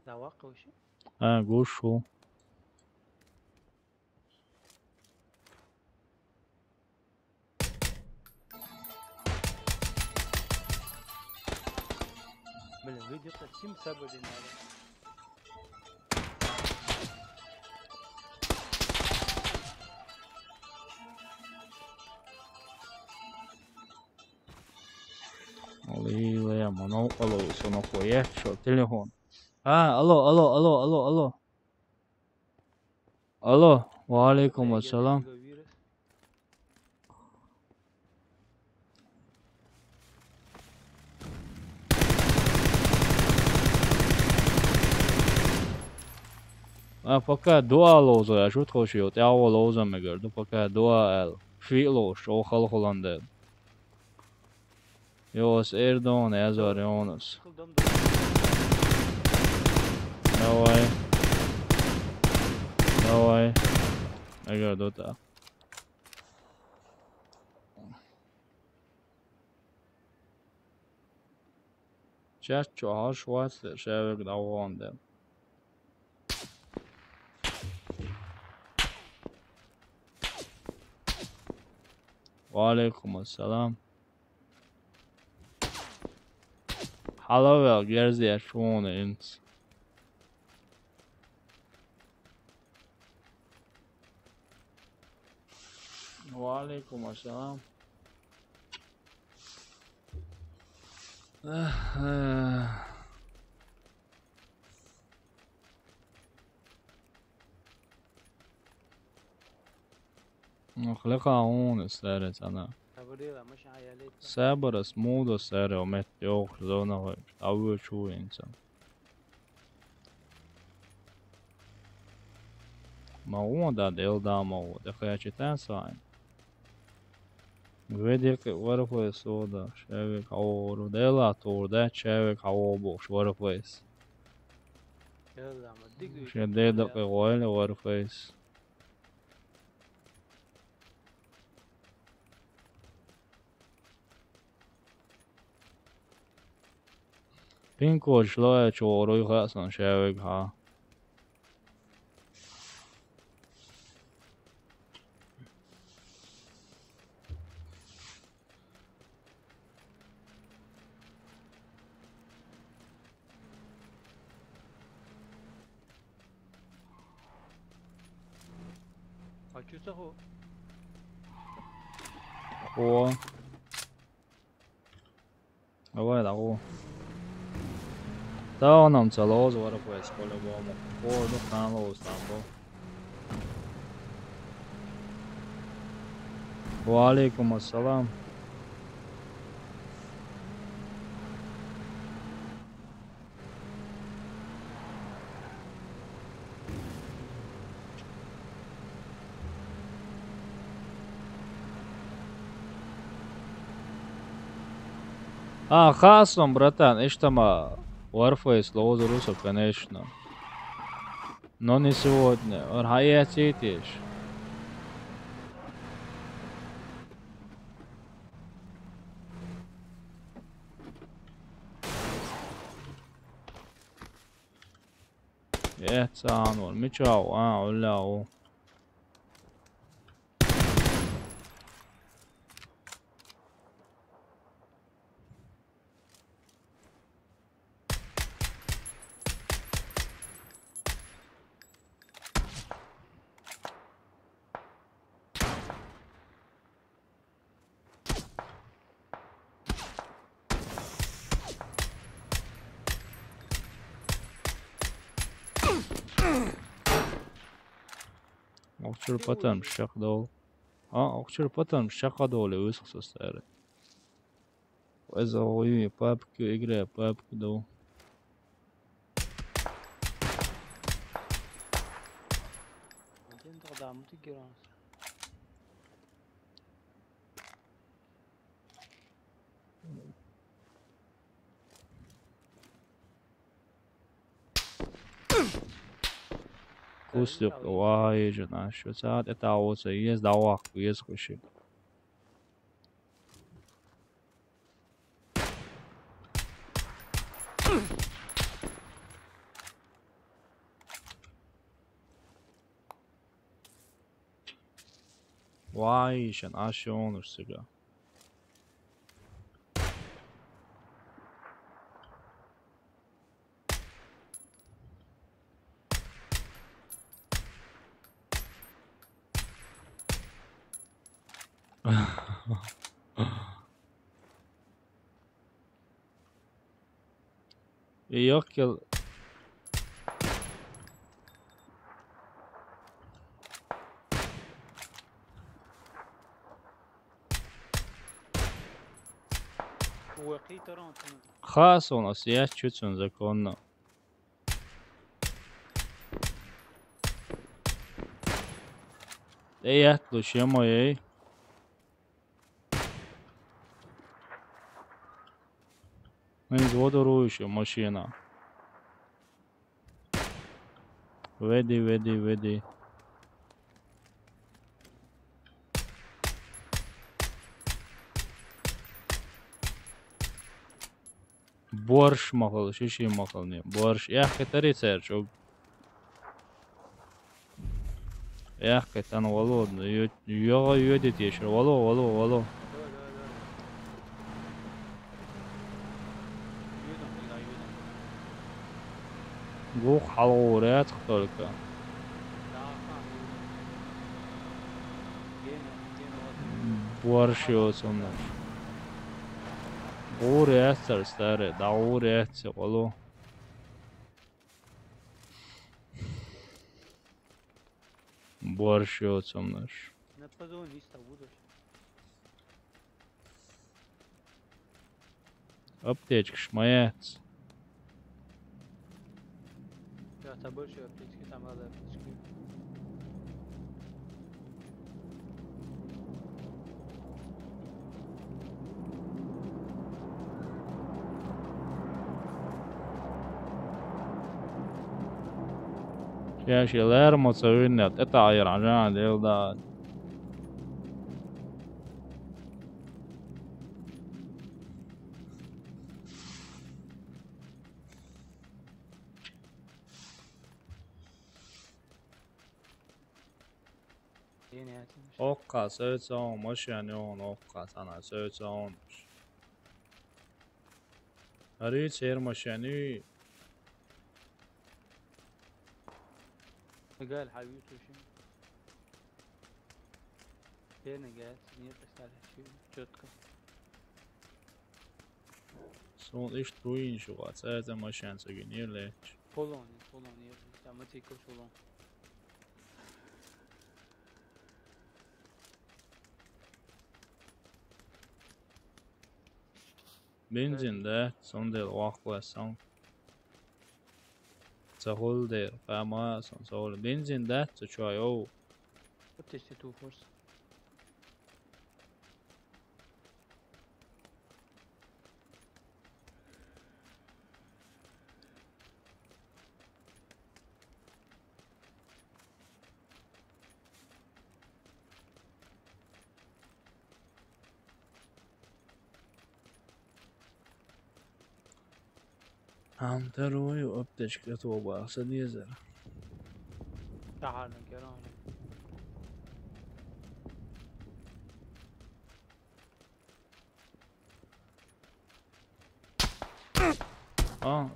C: دواق وشي.
A: قوشو
C: بالفيديو قسيم سبب هذا.
A: Olha, mano, alô, se não conhece, o telefone. Alô. Alô, wa alaikum assalam. فقط دو لوزه یا شو تخوشی تا اول لوزه میگرد فقط دو ال فیلوش او خال خلنده یوس اردون ازاریونس نوای میگرد تا چه 4 شوات شبک دوانده وعليكم السلام. Hallo wel, gerzi er schon ins. وعليكم السلام. مخلقة هون استارت أنا. سابر اسمود استاره ومت يوخ زونه هاي أول شو إنسان. ما هو ده دل دامو ده خياشي تنساين. Vedek varflēs sodā, ševek auru, dēlātur, det ševek aobu, varflēs. Šie dēdak oile varflēs. Pinkod šloje čoru i hasan ševek ha. О. Давай, давай. Да, нам целоз варфлēs по-любому. Порду ханлоз там был. وعليكم السلام. خلاص братан, اجتمع Warface лозу русов, конечно. Но не сегодня. Орхая цитиш. يحسن والمشاو ولا Okçur patanmış şaka dolu. Okçur patanmış şaka dolu uyusak sesleri. وإذا هو بابكو إجري بابكو دو.
C: بعدين تاخد عمود الجيران.
A: Kusluk واي جنا شو ساعات اتعوض يز دواق ويز خشي. واي شن عشون ورسقا. يوكل
C: وقي ترى
A: خاصون أسيات شتون زكونا. يحتلو شيمو يي. Iz vodorujuše mašina. Vedi. Борщ махал, шиши махал не. Борщ. Тари церчук. Тан вало. Йога йодит ешер. Вало. Гух халурят только. Борщ йосунаш. Уреастер старый, да уреастер, вало. Борщ йосунаш.
C: Нападон не ставудаш.
A: Аптечка шмаяц.
C: Я больше аптечки там надо аптечки.
A: شاشة غير مسوينا تتعير عشان ديل Okka söğütsün, maşyanyon okka sana söğütsün. Arı çer maşyanı.
C: قال حبيبته شو هنا قاعد نيت اسال شو четко.
A: Son iş duyun şu var. Sadece maşyan sögün yerle.
C: Polon там эти кошелон.
A: Benzin de son del vakla son. Sahul der fama son sahul. Benzin de çay o.
C: وتشتي تو فرصة.
A: هم تروي وابتشك توبا سديزر
C: تعال نكران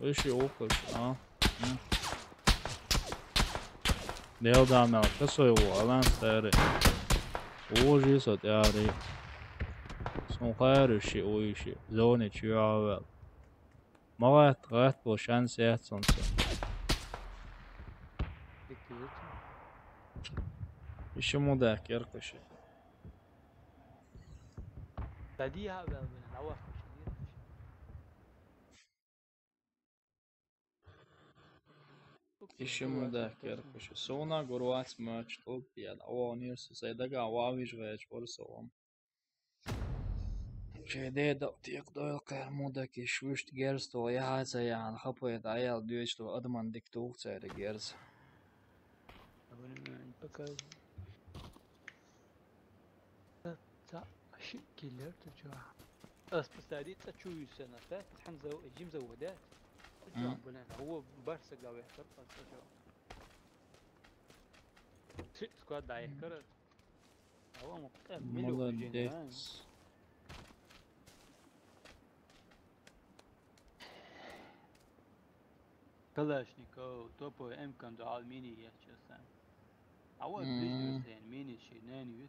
A: اشي اوقش Dėl dāmēl, kas jau alēns tēri. Uži sot jāri. Sun khairuši uiši. Zoni čuāvēl. Magat gāt po šans jähtsonsa. Iši mudāk järkaši.
C: بديها من العواقب
A: Iši mudāk järkaši. Suna guruāts mērķi tulpieda. Nirsu saidagā vāviž vēč porsovam. Šeidēda tiek doilka mudāk išvišt gers to jāatsajāna. Hapoiet ajāl duič to adman dik tūkcēri gers.
C: كيلر تجوع بس تشو سنة حنزو جيم زودات تجوع بنا هو برسك لو يحصل تجوع سكواد داير كرت هو مقتل ملو
A: Молодец.
C: كلاشنيكو توبو امكان دو الميني يحشسن هو بليش يعني ميني شي ناني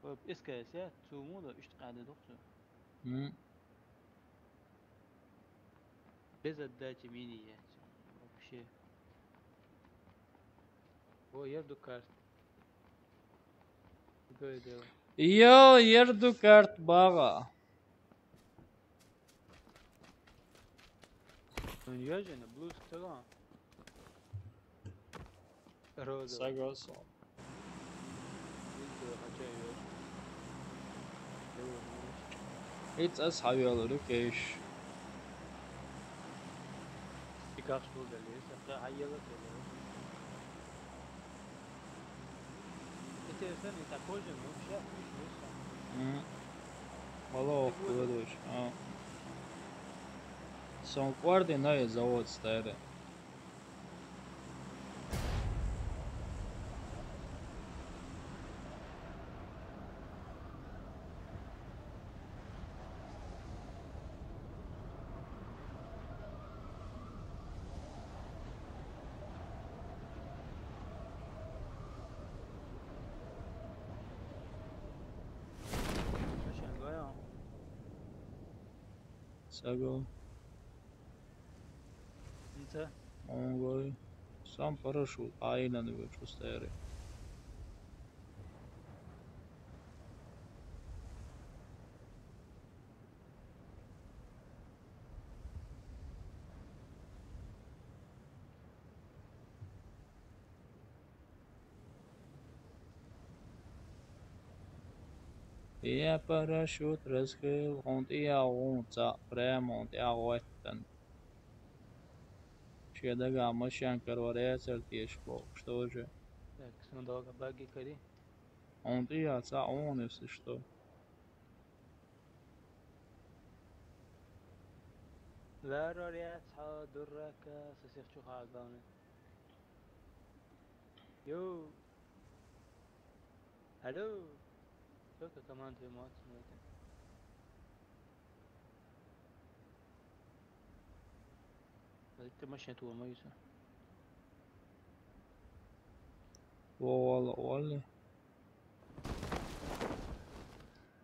C: ود اسكاسات سومو دا اشتقاد دكتور بزد داتي ميني بشي هو يردو كارت
A: Yo, yerdu kart baga.
C: يجن بلوز تلان روزا
A: Sagoso. Hiç ashabi olur keş.
C: Birkaç tur geliyor. Hatta hayyalı geliyor. Enteresan, انت كوجن مش مش لسه.
A: Malo okuyordur. Son koordinuje zavod stare. Sago.
C: انت
A: Ongoy. Sam parašut aynen već stare. Ja parachut raskil und ja unca remont ja otten. Šie mašīna varēja tieši что же.
C: Так, снова баги кори.
A: Он я он если что.
C: لا روريات حاضرك سيخ شو خاقاني يو الو شوك كمان في موت سمعتك انت مشيت هو ميسا
A: والله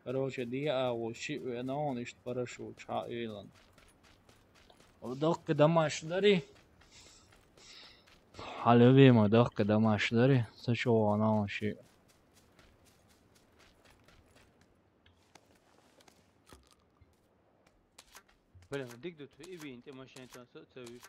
A: Короче, я он ищет парашют Илон. Дохка домаш дари. Любимый дохка домаш дари. Сачо она ши.
C: بلا ديك دوت في ايبي انت ماشي انت تسوي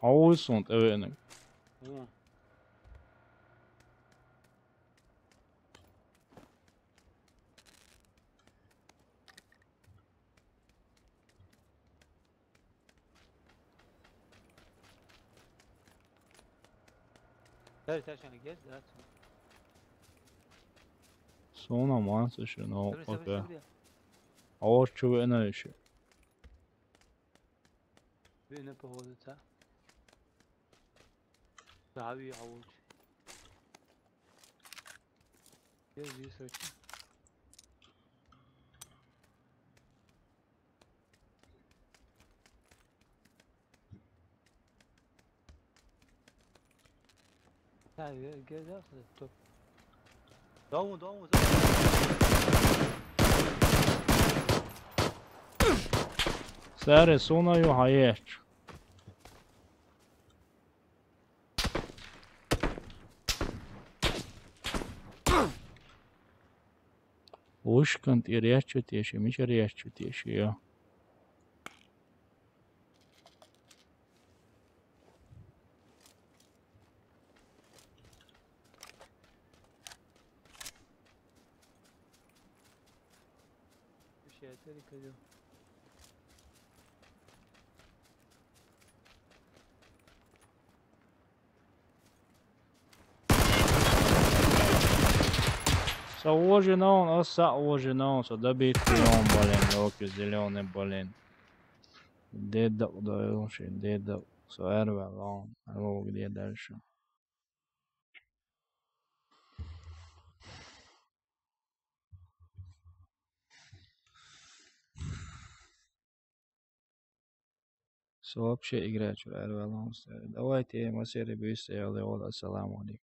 A: Hausund övening.
C: Та عشان الجهاز ده
A: Sonra masa şunu
C: صبري
A: bak
C: صبري
A: ya.
C: صبري
A: Ağaç çubuğuna işi.
C: بينا بهو تا تعبي عوض يا سيرش تعبي الجهاز اخذ التوب داوم
A: Sare sonra ju hayet. Uškant ir iečutiešiem, viņš ir iečutieši, jā.
C: مش يعتري كده
A: Заложено, so добить клеон, блин, руки зеленый, блин. Дедок, дальше, дедок, so эрвелон, где дальше. So вообще играть в эрвелон. Давайте, мастеры, быстро, ассаламу алейкум.